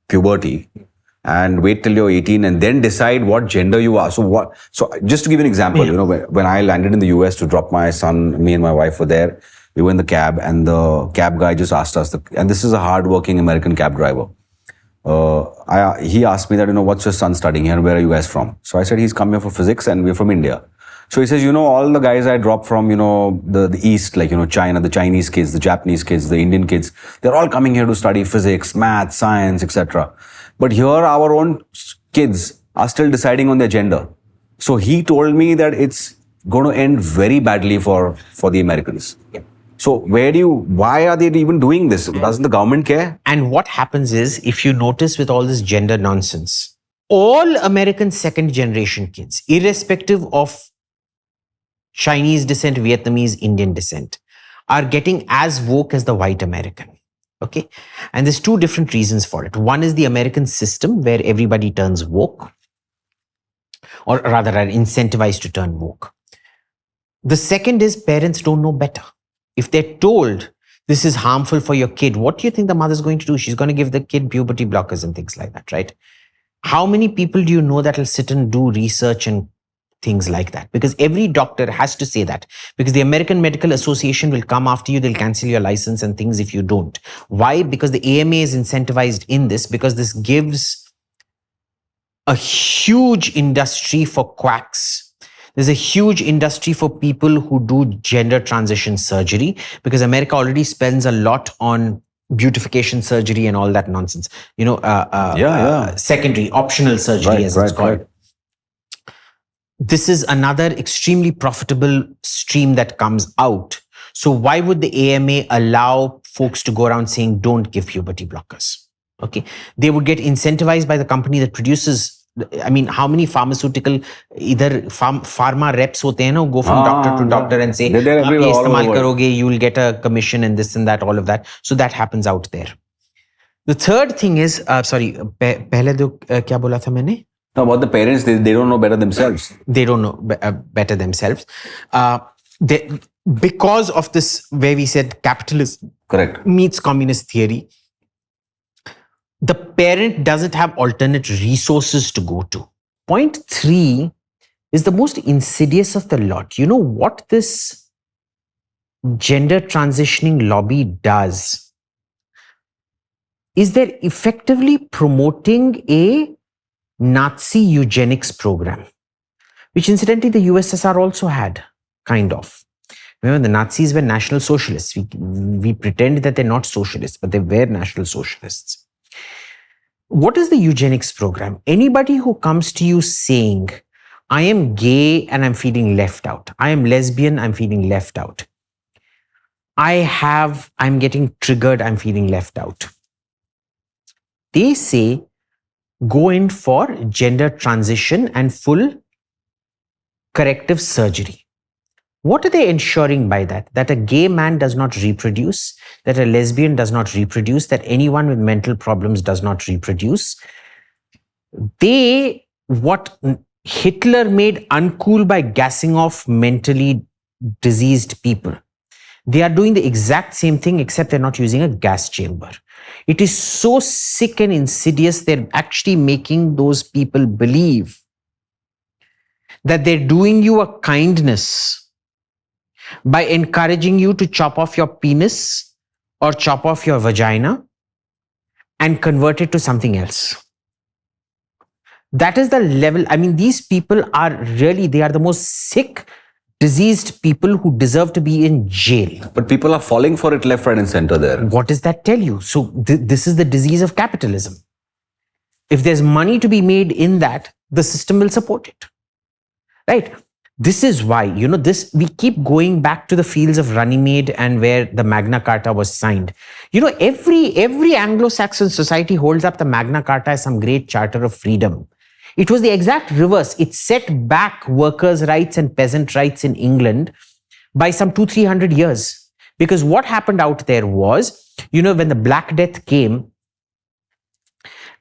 puberty, and wait till you're 18 and then decide what gender you are. So just to give you an example, when I landed in the US to drop my son, me and my wife were there, we were in the cab and the cab guy just asked us, and this is a hardworking American cab driver, he asked me that, what's your son studying here? Where are you guys from? So I said, he's come here for physics and we're from India. So he says, all the guys I dropped from, the East, like, China, the Chinese kids, the Japanese kids, the Indian kids, they're all coming here to study physics, math, science, etc. But here our own kids are still deciding on their gender. So he told me that it's going to end very badly for the Americans. Yeah. So why are they even doing this? Doesn't the government care? And what happens is, if you notice with all this gender nonsense, all American second generation kids, irrespective of Chinese descent, Vietnamese, Indian descent, are getting as woke as the white American. Okay. And there's two different reasons for it. One is the American system where everybody turns woke, or rather are incentivized to turn woke. The second is parents don't know better. If they're told this is harmful for your kid, what do you think the mother's going to do? She's going to give the kid puberty blockers and things like that, right? How many people do you know that will sit and do research and things like that? Because every doctor has to say that. Because the American Medical Association will come after you, they'll cancel your license and things if you don't. Why? Because the AMA is incentivized in this, because this gives a huge industry for quacks. There's a huge industry for people who do gender transition surgery, because America already spends a lot on beautification surgery and all that nonsense. Secondary, optional surgery, as it's called. Right. This is another extremely profitable stream that comes out. So why would the AMA allow folks to go around saying, don't give puberty blockers? Okay. They would get incentivized by the company that produces. I mean, how many pharmaceutical, either pharma reps hote hain, go from doctor to doctor and say, you will get a commission and this and that, all of that. So that happens out there. The third thing is, pehle do kya bola tha maine? No, about the parents, they don't know better themselves. They don't know better themselves. Because of this, where we said capitalism meets communist theory, the parent doesn't have alternate resources to go to. Point 3 is the most insidious of the lot. You know what this gender transitioning lobby does? Is they're effectively promoting a Nazi eugenics program, which incidentally the USSR also had, kind of. Remember, the Nazis were National Socialists. We pretend that they're not socialists, but they were National Socialists. What is the eugenics program? Anybody who comes to you saying, I am gay and I'm feeling left out. I am lesbian, I'm feeling left out. I'm getting triggered, I'm feeling left out. They say, go in for gender transition and full corrective surgery. What are they ensuring by that? That a gay man does not reproduce, that a lesbian does not reproduce, that anyone with mental problems does not reproduce. What Hitler made uncool by gassing off mentally diseased people, they are doing the exact same thing, except they're not using a gas chamber. It is so sick and insidious, they're actually making those people believe that they're doing you a kindness by encouraging you to chop off your penis or chop off your vagina and convert it to something else. That is the level. I mean, these people are really, they are the most sick, diseased people who deserve to be in jail. But people are falling for it left, right and center there. What does that tell you? So this is the disease of capitalism. If there's money to be made in that, the system will support it. Right? This is why, we keep going back to the fields of Runnymede and where the Magna Carta was signed. Every Anglo-Saxon society holds up the Magna Carta as some great charter of freedom. It was the exact reverse. It set back workers' rights and peasant rights in England by some 200-300 years. Because what happened out there was, when the Black Death came,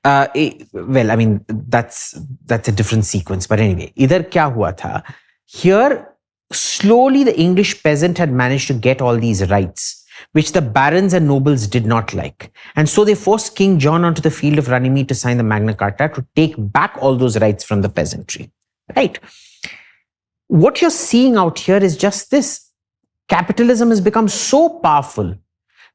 that's a different sequence. But anyway, idhar kya hua tha? Here, slowly the English peasant had managed to get all these rights, which the barons and nobles did not like. And so they forced King John onto the field of Runnymede to sign the Magna Carta to take back all those rights from the peasantry. Right? What you're seeing out here is just this. Capitalism has become so powerful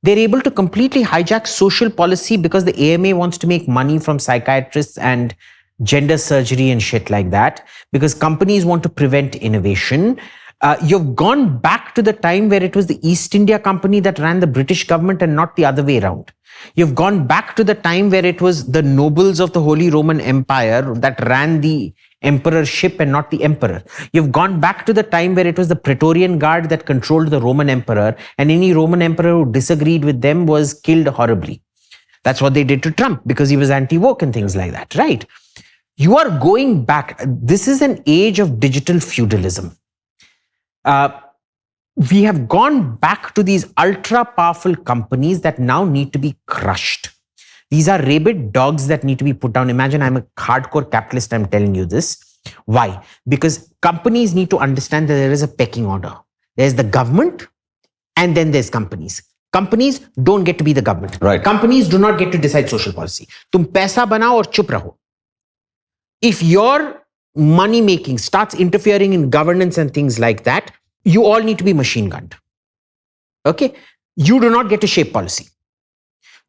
They're able to completely hijack social policy because the AMA wants to make money from psychiatrists and gender surgery and shit like that, because companies want to prevent innovation. You've gone back to the time where it was the East India Company that ran the British government and not the other way around. You've gone back to the time where it was the nobles of the Holy Roman Empire that ran the emperorship and not the emperor. You've gone back to the time where it was the Praetorian Guard that controlled the Roman emperor, and any Roman emperor who disagreed with them was killed horribly. That's what they did to Trump because he was anti-woke and things like that, right? You are going back. This is an age of digital feudalism. We have gone back to these ultra powerful companies that now need to be crushed. These are rabid dogs that need to be put down. Imagine I'm a hardcore capitalist, I'm telling you this. Why? Because companies need to understand that there is a pecking order. There's the government and then there's companies. Companies don't get to be the government. Right. Companies do not get to decide social policy. Tum paisa banao aur chup raho. If your money making starts interfering in governance and things like that, you all need to be machine gunned. Okay? You do not get to shape policy.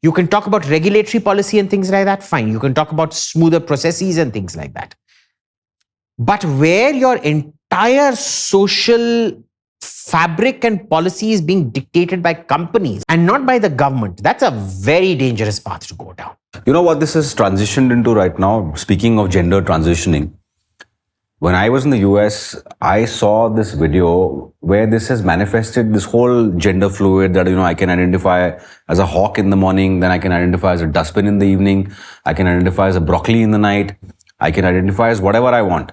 You can talk about regulatory policy and things like that, fine. You can talk about smoother processes and things like that. But where your entire social fabric and policy is being dictated by companies and not by the government, that's a very dangerous path to go down. You know what this has transitioned into right now? Speaking of gender transitioning, when I was in the US, I saw this video where this has manifested, this whole gender fluid that, I can identify as a hawk in the morning, then I can identify as a dustbin in the evening, I can identify as a broccoli in the night, I can identify as whatever I want.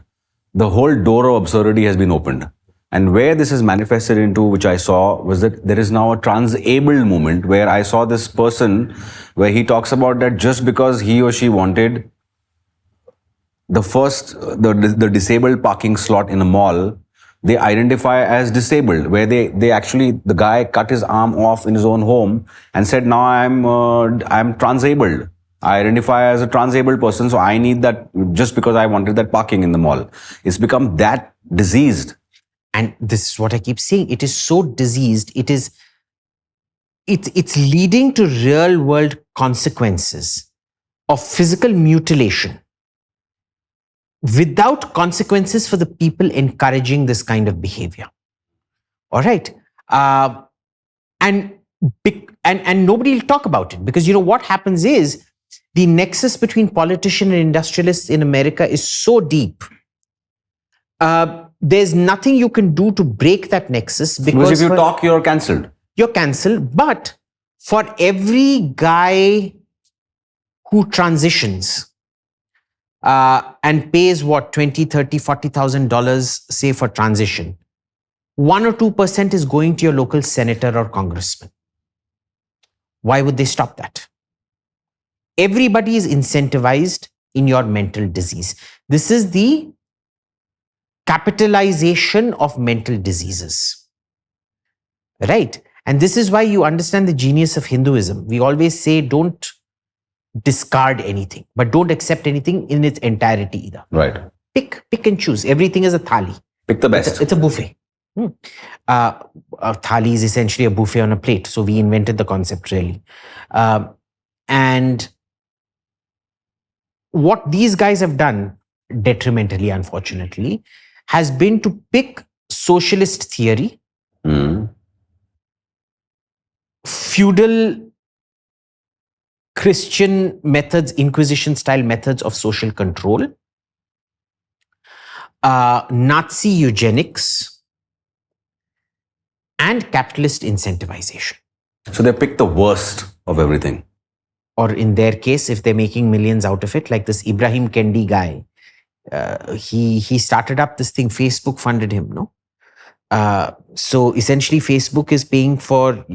The whole door of absurdity has been opened. And where this is manifested into, which I saw, was that there is now a trans-abled movement where I saw this person where he talks about that just because he or she wanted the disabled parking slot in a mall, they identify as disabled, where they actually, the guy cut his arm off in his own home and said, now I'm transabled. I identify as a transabled person, so I need that just because I wanted that parking in the mall. It's become that diseased. And this is what I keep saying. It is so diseased. It's leading to real world consequences of physical mutilation without consequences for the people encouraging this kind of behavior. All right. And nobody will talk about it because what happens is the nexus between politician and industrialists in America is so deep. There's nothing you can do to break that nexus because if you talk, you're cancelled. You're cancelled. But for every guy who transitions and pays what, $20, $30, $40,000, say for transition, 1 or 2% is going to your local senator or congressman. Why would they stop that? Everybody is incentivized in your mental disease. This is the capitalization of mental diseases. Right? And this is why you understand the genius of Hinduism. We always say don't discard anything, but don't accept anything in its entirety either. Right. Pick and choose. Everything is a thali. Pick the best. It's a buffet. A thali is essentially a buffet on a plate. So we invented the concept really. And what these guys have done, detrimentally, unfortunately, has been to pick socialist theory, feudal Christian methods, Inquisition-style methods of social control, Nazi eugenics, and capitalist incentivization. So they pick the worst of everything. Or in their case, if they're making millions out of it, like this Ibrahim Kendi guy, he started up this thing, Facebook funded him, no? So essentially Facebook is paying for,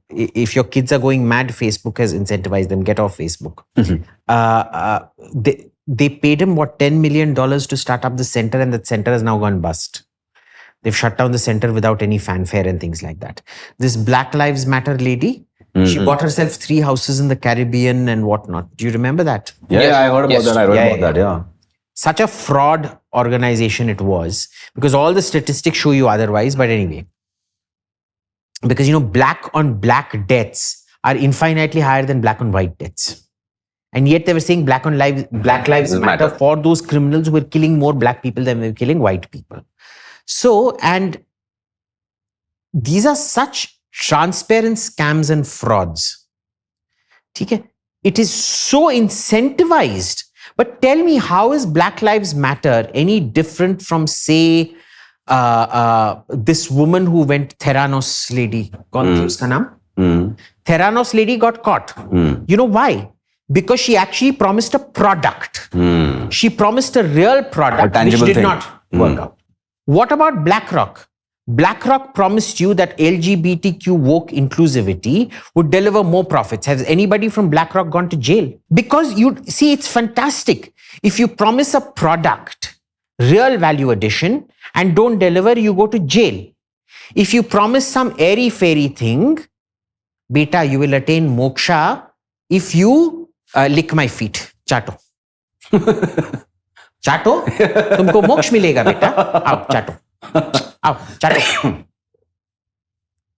if your kids are going mad, Facebook has incentivized them, get off Facebook. They paid him what, $10 million to start up the center, and that center has now gone bust. They've shut down the center without any fanfare and things like that. This Black Lives Matter lady, she bought herself 3 houses in the Caribbean and whatnot. Do you remember that? Yeah, I heard about that. I read about that. Such a fraud organization it was, because all the statistics show you otherwise. But anyway, because black on black deaths are infinitely higher than black on white deaths. And yet they were saying Black lives matter for those criminals who were killing more black people than they were killing white people. So, and these are such transparent scams and frauds. Okay? It is so incentivized. But tell me, how is Black Lives Matter any different from, say, this woman who went, Theranos lady, Theranos lady got caught. You know why? Because she actually promised a product. She promised a real product which did not work out. What about BlackRock? BlackRock promised you that LGBTQ woke inclusivity would deliver more profits. Has anybody from BlackRock gone to jail? Because you see, it's fantastic. If you promise a product, real value addition, and don't deliver, you go to jail. If you promise some airy-fairy thing, beta, you will attain moksha if you lick my feet. Chato. Chato? Tumko moksha milega, beta. Aao, chato. Aao, chato.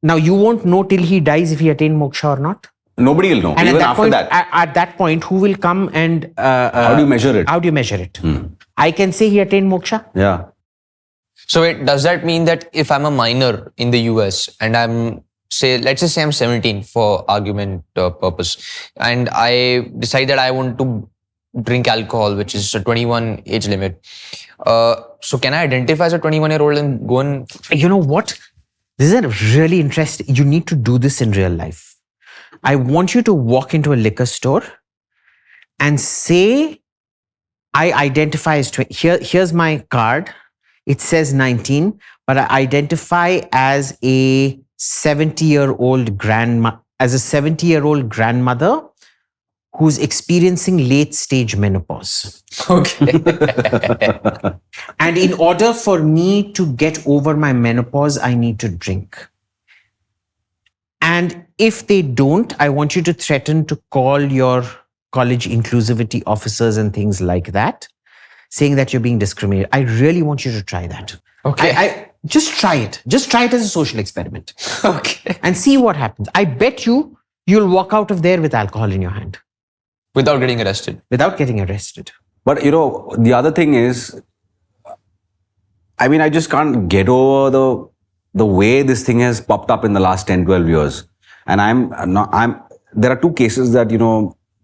Now, you won't know till he dies if he attained moksha or not. Nobody will know. And even at that after point, that. At that point, who will come and... how do you measure it? How do you measure it? I can say he attained moksha. Yeah. So wait, does that mean that if I'm a minor in the US and let's just say I'm 17 for argument purpose, and I decide that I want to drink alcohol, which is a 21 age limit. So can I identify as a 21-year-old and go and... You know what? This is a really interesting... You need to do this in real life. I want you to walk into a liquor store and say, I identify as 20. Here's my card. It says 19, but I identify as a 70-year-old grandmother who's experiencing late-stage menopause. Okay. And in order for me to get over my menopause, I need to drink. And if they don't, I want you to threaten to call your college inclusivity officers and things like that, saying that you're being discriminated. I really want you to try that. Okay. I just try it. Just try it as a social experiment. Okay. And see what happens. I bet you'll walk out of there with alcohol in your hand. Without getting arrested. Without getting arrested. But, the other thing is, I mean, I just can't get over the way this thing has popped up in the last 10, 12 years. And there are two cases that,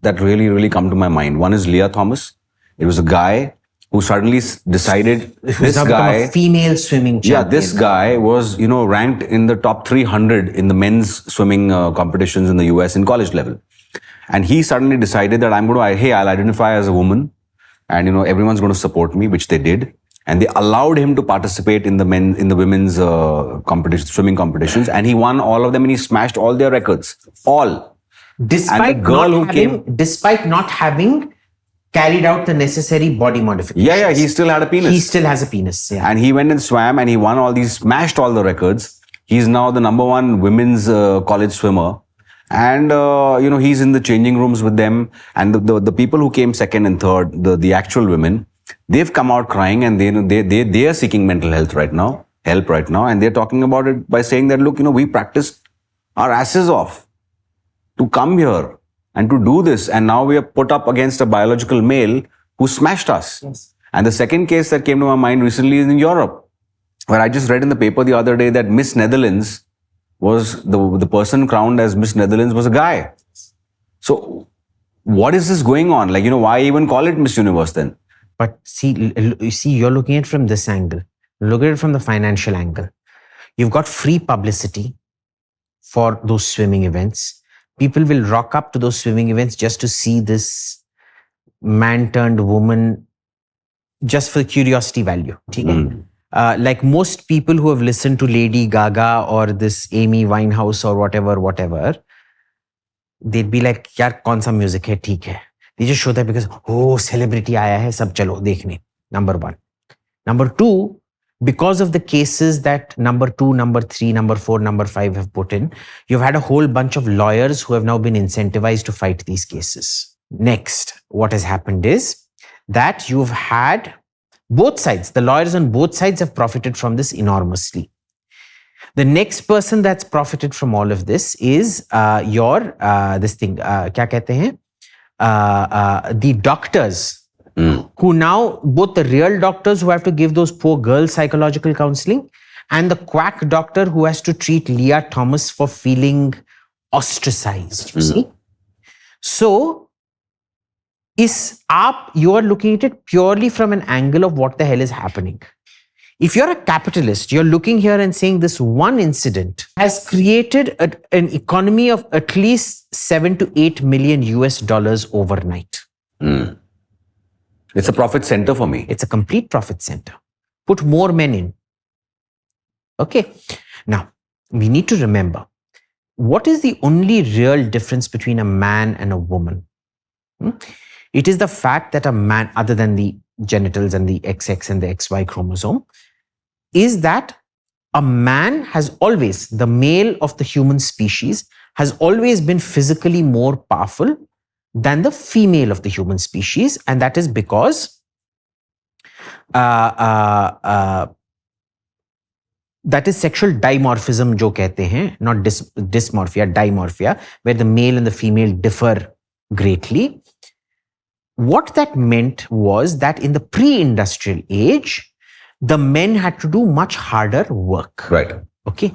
that really, really come to my mind. One is Leah Thomas. It was a guy who suddenly decided this guy, a female swimming champion. Yeah, this guy was, ranked in the top 300 in the men's swimming competitions in the US in college level. And he suddenly decided that I'll identify as a woman and, everyone's going to support me, which they did. And they allowed him to participate in the women's swimming competitions. And he won all of them and he smashed all their records. All. Despite not having carried out the necessary body modifications. Yeah, he still had a penis. He still has a penis, yeah. And he went and swam and he won smashed all the records. He's now the #1 women's college swimmer. And, he's in the changing rooms with them. And the people who came second and third, the actual women, they've come out crying and they are seeking mental help right now. And they're talking about it by saying that, look, we practiced our asses off to come here and to do this. And now we are put up against a biological male who smashed us. Yes. And the second case that came to my mind recently is in Europe, where I just read in the paper the other day that Miss Netherlands was the person crowned as Miss Netherlands was a guy. So what is this going on? Why even call it Miss Universe then? But see, you're looking at it from this angle. Look at it from the financial angle. You've got free publicity for those swimming events. People will rock up to those swimming events just to see this man turned woman just for curiosity value. Like most people who have listened to Lady Gaga or this Amy Winehouse or whatever, they'd be like, yaar, kaun sa music hai, theek hai. They just show that because, celebrity aaya hai, sab chalo, dekhne. Number 1. Number 2, because of the cases that number 2, number 3, number 4, number 5 have put in, you've had a whole bunch of lawyers who have now been incentivized to fight these cases. Next, what has happened is that you've had both sides, the lawyers on both sides have profited from this enormously. The next person that's profited from all of this is your this thing. क्या कहते हैं? The doctors who now, both the real doctors who have to give those poor girls psychological counseling and the quack doctor who has to treat Leah Thomas for feeling ostracized. You see? So, you are looking at it purely from an angle of what the hell is happening. If you're a capitalist, you're looking here and saying this one incident has created an economy of at least 7 to 8 million US dollars overnight. It's a profit center for me. It's a complete profit center. Put more men in. Okay. Now, we need to remember, what is the only real difference between a man and a woman? It is the fact that a man, other than the genitals and the XX and the XY chromosome, is that a man has always, the male of the human species, has always been physically more powerful than the female of the human species. And that is because that is sexual dimorphism, jo kehte hain, not dysmorphia, dimorphia, where the male and the female differ greatly. What that meant was that in the pre-industrial age, the men had to do much harder work. Right. Okay.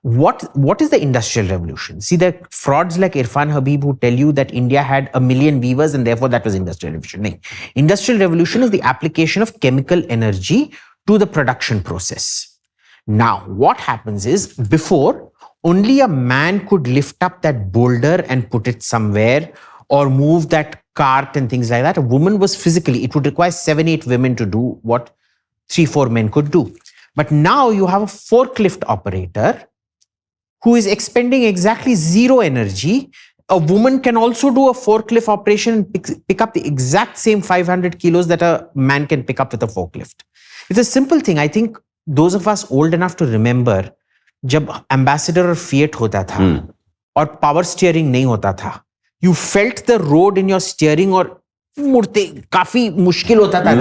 What is the industrial revolution? See, there are frauds like Irfan Habib who tell you that India had 1 million weavers and therefore that was industrial revolution. No. Industrial revolution is the application of chemical energy to the production process. Now, what happens is, before, only a man could lift up that boulder and put it somewhere, or move that cart and things like that. A woman was physically, it would require 7-8 women to do what 3-4 men could do. But now you have a forklift operator who is expending exactly zero energy. A woman can also do a forklift operation and pick up the exact same 500 kilos that a man can pick up with a forklift. It's a simple thing. I think those of us old enough to remember, जब ambassador और Fiat होता था और power steering नहीं होता था, you felt the road in your steering और मुड़ते काफी मुश्किल होता था.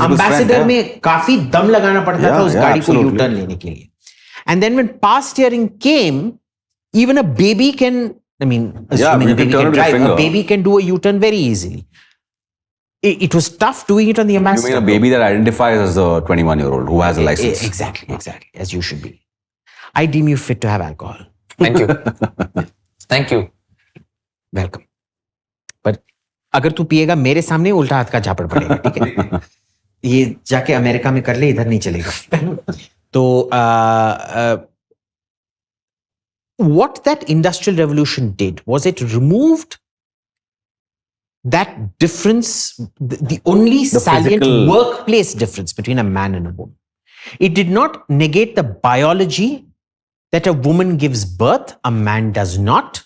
Ambassador में काफी दम लगाना पड़ता था उस गाड़ी को U-turn लेने के लिए. And then when power steering came, even a baby can, assuming a baby can drive, a baby can do a U-turn very easily. It was tough doing it on the ambassador. You mean a baby that identifies as a 21-year-old who has a license? Exactly, as you should be. I deem you fit to have alcohol. Thank you. Thank you. Welcome. पर अगर तू पिएगा मेरे सामने, उल्टा हाथ का झापड़ पड़ेगा, ठीक है? ये जाके अमेरिका में कर ले, इधर नहीं चलेगा. तो what that industrial revolution did was it removed that difference, the only salient physical workplace difference between a man and a woman. It did not negate the biology that a woman gives birth, a man does not,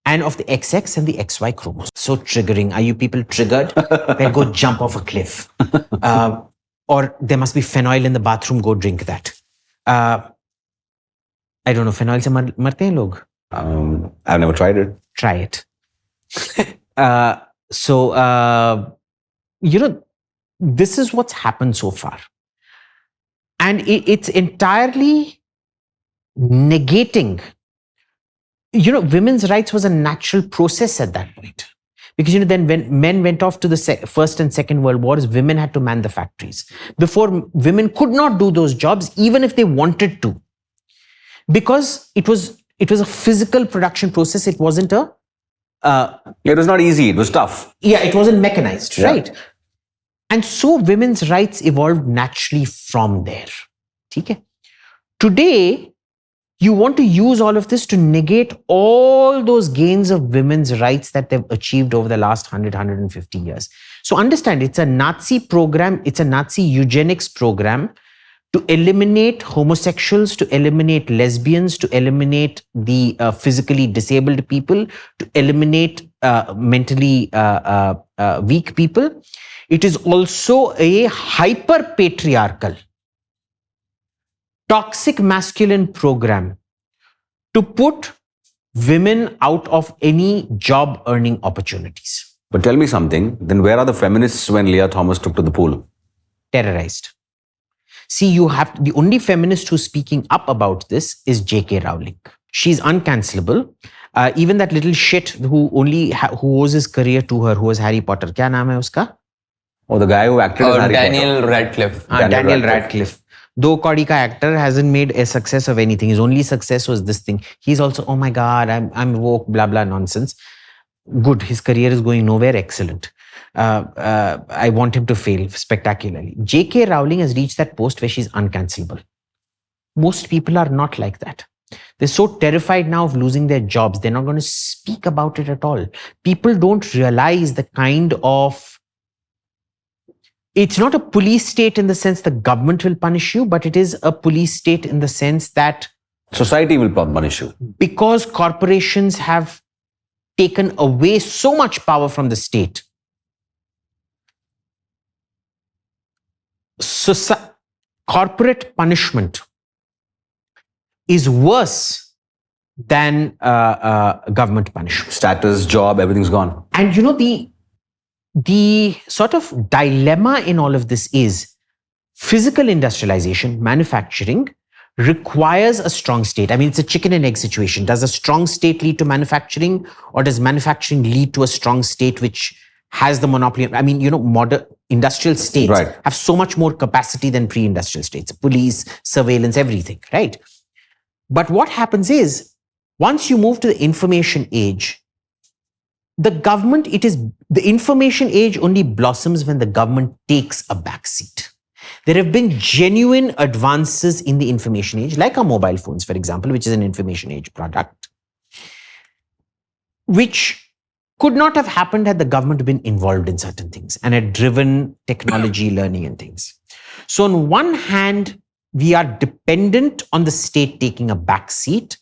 and of the XX and the XY chromosomes. So triggering. Are you people triggered? Then go jump off a cliff. Or there must be phenol in the bathroom, go drink that. I don't know, phenol se marte hain log? I've never tried it. Try it. This is what's happened so far. And it's entirely negating. Women's rights was a natural process at that point. Because, then when men went off to the First and Second World Wars, women had to man the factories. Before, women could not do those jobs, even if they wanted to. Because it was a physical production process. It wasn't it was not easy. It was tough. Yeah, it wasn't mechanized, right? And so women's rights evolved naturally from there. Okay? Today, you want to use all of this to negate all those gains of women's rights that they've achieved over the last 150 years. So understand, it's a Nazi program, it's a Nazi eugenics program to eliminate homosexuals, to eliminate lesbians, to eliminate the physically disabled people, to eliminate mentally weak people. It is also a hyper-patriarchal, toxic masculine program to put women out of any job earning opportunities. But tell me something, then where are the feminists when Leah Thomas took to the pool? Terrorized. See, you have the only feminist who's speaking up about this is J.K. Rowling. She's uncancelable. Even that little shit who owes his career to her, who was Harry Potter. Kya naam hai uska? Or the guy who acted as Harry Daniel Potter. Radcliffe. Daniel Radcliffe. Do Kaudi ka actor hasn't made a success of anything. His only success was this thing. He's also, oh my God, I'm woke, blah, blah, nonsense. Good. His career is going nowhere. Excellent. I want him to fail spectacularly. J.K. Rowling has reached that post where she's uncancelable. Most people are not like that. They're so terrified now of losing their jobs. They're not going to speak about it at all. People don't realize the kind of... It's not a police state in the sense the government will punish you, but it is a police state in the sense that Society will punish you. because corporations have taken away so much power from the state, corporate punishment is worse than government punishment. Status, job, everything's gone. And the sort of dilemma in all of this is physical industrialization, manufacturing requires a strong state. I mean, it's a chicken and egg situation. Does a strong state lead to manufacturing, or does manufacturing lead to a strong state which has the monopoly? I mean, modern industrial states Right. have so much more capacity than pre-industrial states, police, surveillance, everything, right? But what happens is, once you move to the information age, the information age only blossoms when the government takes a backseat. There have been genuine advances in the information age, like our mobile phones, for example, which is an information age product, which could not have happened had the government been involved in certain things and had driven technology, learning and things. So on one hand, we are dependent on the state taking a backseat.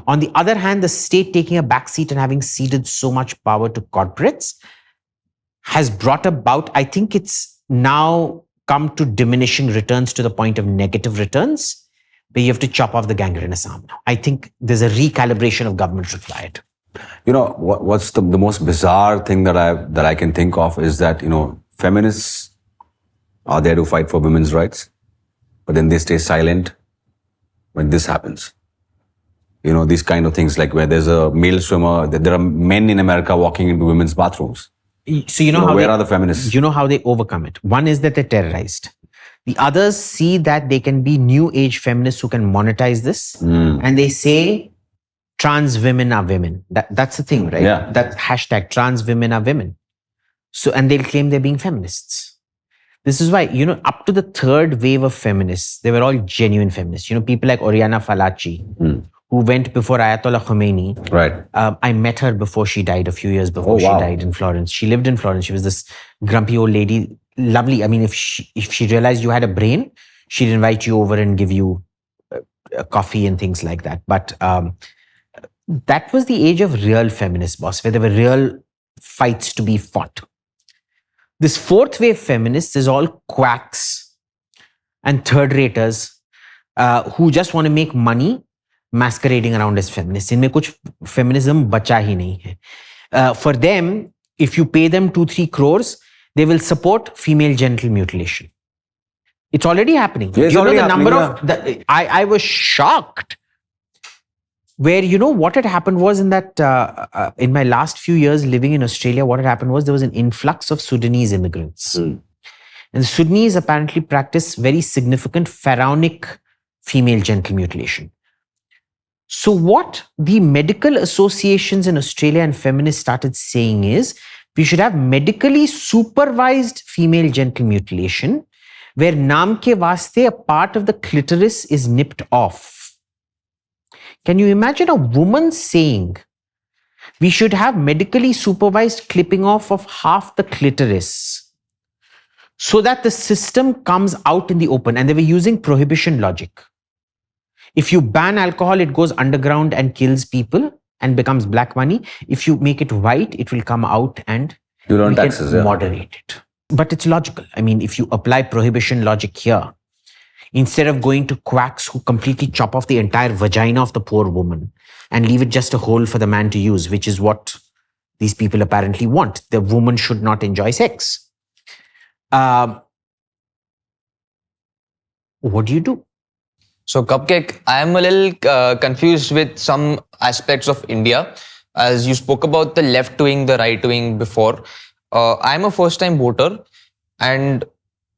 On the other hand, the state taking a backseat and having ceded so much power to corporates has brought about, I think it's now come to diminishing returns to the point of negative returns, where you have to chop off the gangrenous arm now. I think there's a recalibration of government required. What's the most bizarre thing that I can think of is that, feminists are there to fight for women's rights, but then they stay silent when this happens. These kind of things, like where there's a male swimmer, there are men in America walking into women's bathrooms. So how where are the feminists? You know how they overcome it. One is that they're terrorized. The others see that they can be new age feminists who can monetize this. And they say, trans women are women. That's the thing, right? Yeah. That hashtag, trans women are women. So, and they'll claim they're being feminists. This is why, up to the third wave of feminists, they were all genuine feminists. People like Oriana Fallaci, who went before Ayatollah Khomeini. Right. I met her before she died, a few years before she died in Florence. She lived in Florence. She was this grumpy old lady, lovely. I mean, if she realized you had a brain, she'd invite you over and give you a coffee and things like that. But that was the age of real feminist, boss, where there were real fights to be fought. This fourth wave feminists is all quacks and third-raters who just want to make money masquerading around as feminists. इनमें कुछ feminism बचा ही नहीं है. For them, if you pay them 2-3 crores, they will support female genital mutilation. It's already happening. It's already happening, I was shocked. Where, what had happened was in my last few years living in Australia, what had happened was there was an influx of Sudanese immigrants. And the Sudanese apparently practice very significant pharaonic female genital mutilation. So what the medical associations in Australia and feminists started saying is, we should have medically supervised female genital mutilation, where naam ke vaste a part of the clitoris is nipped off. Can you imagine a woman saying, we should have medically supervised clipping off of half the clitoris so that the system comes out in the open? And they were using prohibition logic. If you ban alcohol, it goes underground and kills people and becomes black money. If you make it white, it will come out and you learn taxes, moderate it. But it's logical. I mean, if you apply prohibition logic here, instead of going to quacks who completely chop off the entire vagina of the poor woman and leave it just a hole for the man to use, which is what these people apparently want. The woman should not enjoy sex. What do you do? So, Cupcake, I am a little confused with some aspects of India. As you spoke about the left wing, the right wing before, I'm a first time voter. And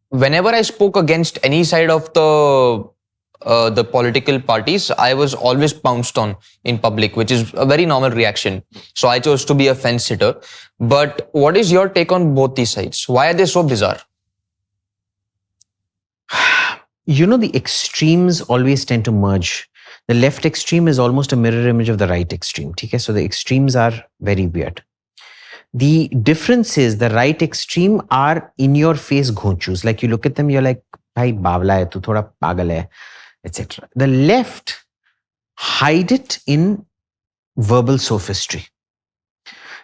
whenever I spoke against any side of the political parties, I was always pounced on in public, which is a very normal reaction. So I chose to be a fence sitter. But what is your take on both these sides? Why are they so bizarre? You know, the extremes always tend to merge. The left extreme is almost a mirror image of the right extreme. Okay? So the extremes are very weird. The difference is the right extreme are in your face ghonchus. Like you look at them, you're like, bhai bawla hai, tu thoda pagal hai, etc. The left hide it in verbal sophistry.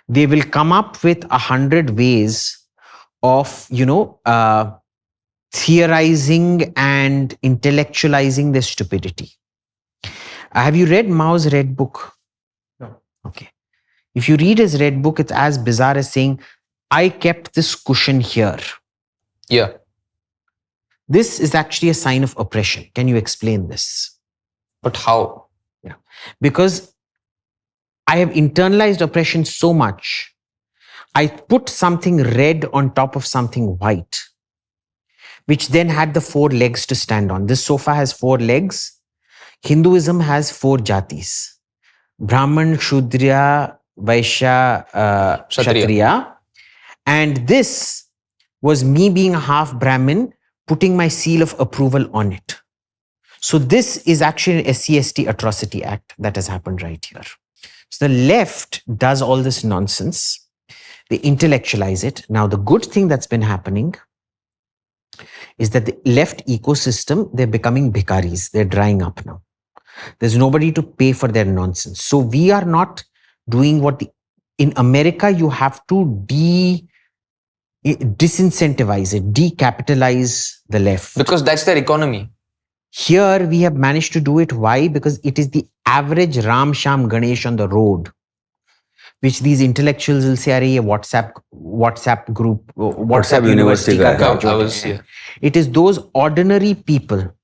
They will come up with 100 ways of, theorizing and intellectualizing their stupidity. Have you read Mao's Red Book? No. Okay. If you read his Red Book, it's as bizarre as saying, I kept this cushion here. Yeah. This is actually a sign of oppression. Can you explain this? But how? Yeah. Because I have internalized oppression so much. I put something red on top of something white, which then had the 4 legs to stand on. This sofa has 4 legs. Hinduism has 4 jatis. Brahman, Shudra, Vaishya, Kshatriya. And this was me being a half Brahmin, putting my seal of approval on it. So this is actually an SCST atrocity act that has happened right here. So the left does all this nonsense. They intellectualize it. Now, the good thing that's been happening is that the left ecosystem, they're becoming bhikaris. They're drying up now. There's nobody to pay for their nonsense. So we are not doing in America, you have to disincentivize it, decapitalize the left. Because that's their economy. Here we have managed to do it. Why? Because it is the average Ram Sham Ganesh on the road, which these intellectuals will say, "Arey, ye WhatsApp group, WhatsApp university ka graduate hai." It is those ordinary people.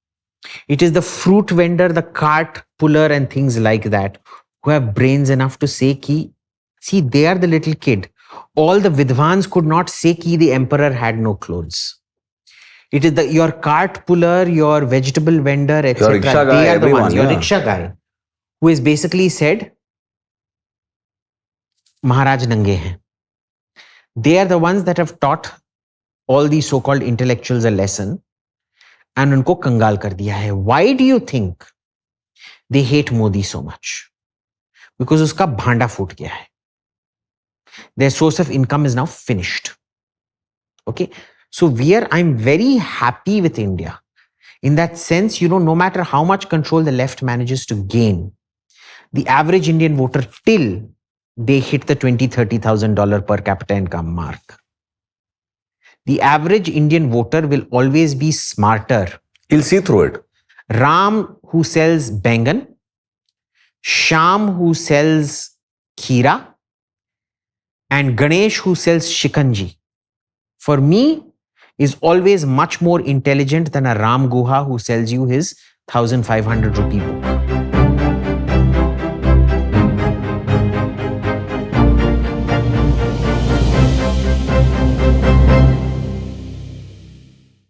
It is the fruit vendor, the cart puller and things like that who have brains enough to say ki, see, they are the little kid. All the Vidvans could not say ki the emperor had no clothes. It is your cart puller, your vegetable vendor, etc. Your rickshaw guy, they are the everyone, ones. Your yeah. rickshaw guy, who has basically said, Maharaj Nange hai. They are the ones that have taught all these so-called intellectuals a lesson and unko kangal kar diya hai. Why do you think they hate Modi so much? Because uska bhanda phoot gaya hai. Their source of income is now finished. Okay. So I'm very happy with India. In that sense, no matter how much control the left manages to gain, the average Indian voter till they hit the $20,000-$30,000 per capita income mark, the average Indian voter will always be smarter. He'll see through it. Ram, who sells Bengan, Sham, who sells Kheera, and Ganesh, who sells Shikanji, for me, is always much more intelligent than a Ram Guha who sells you his 1,500 rupee book.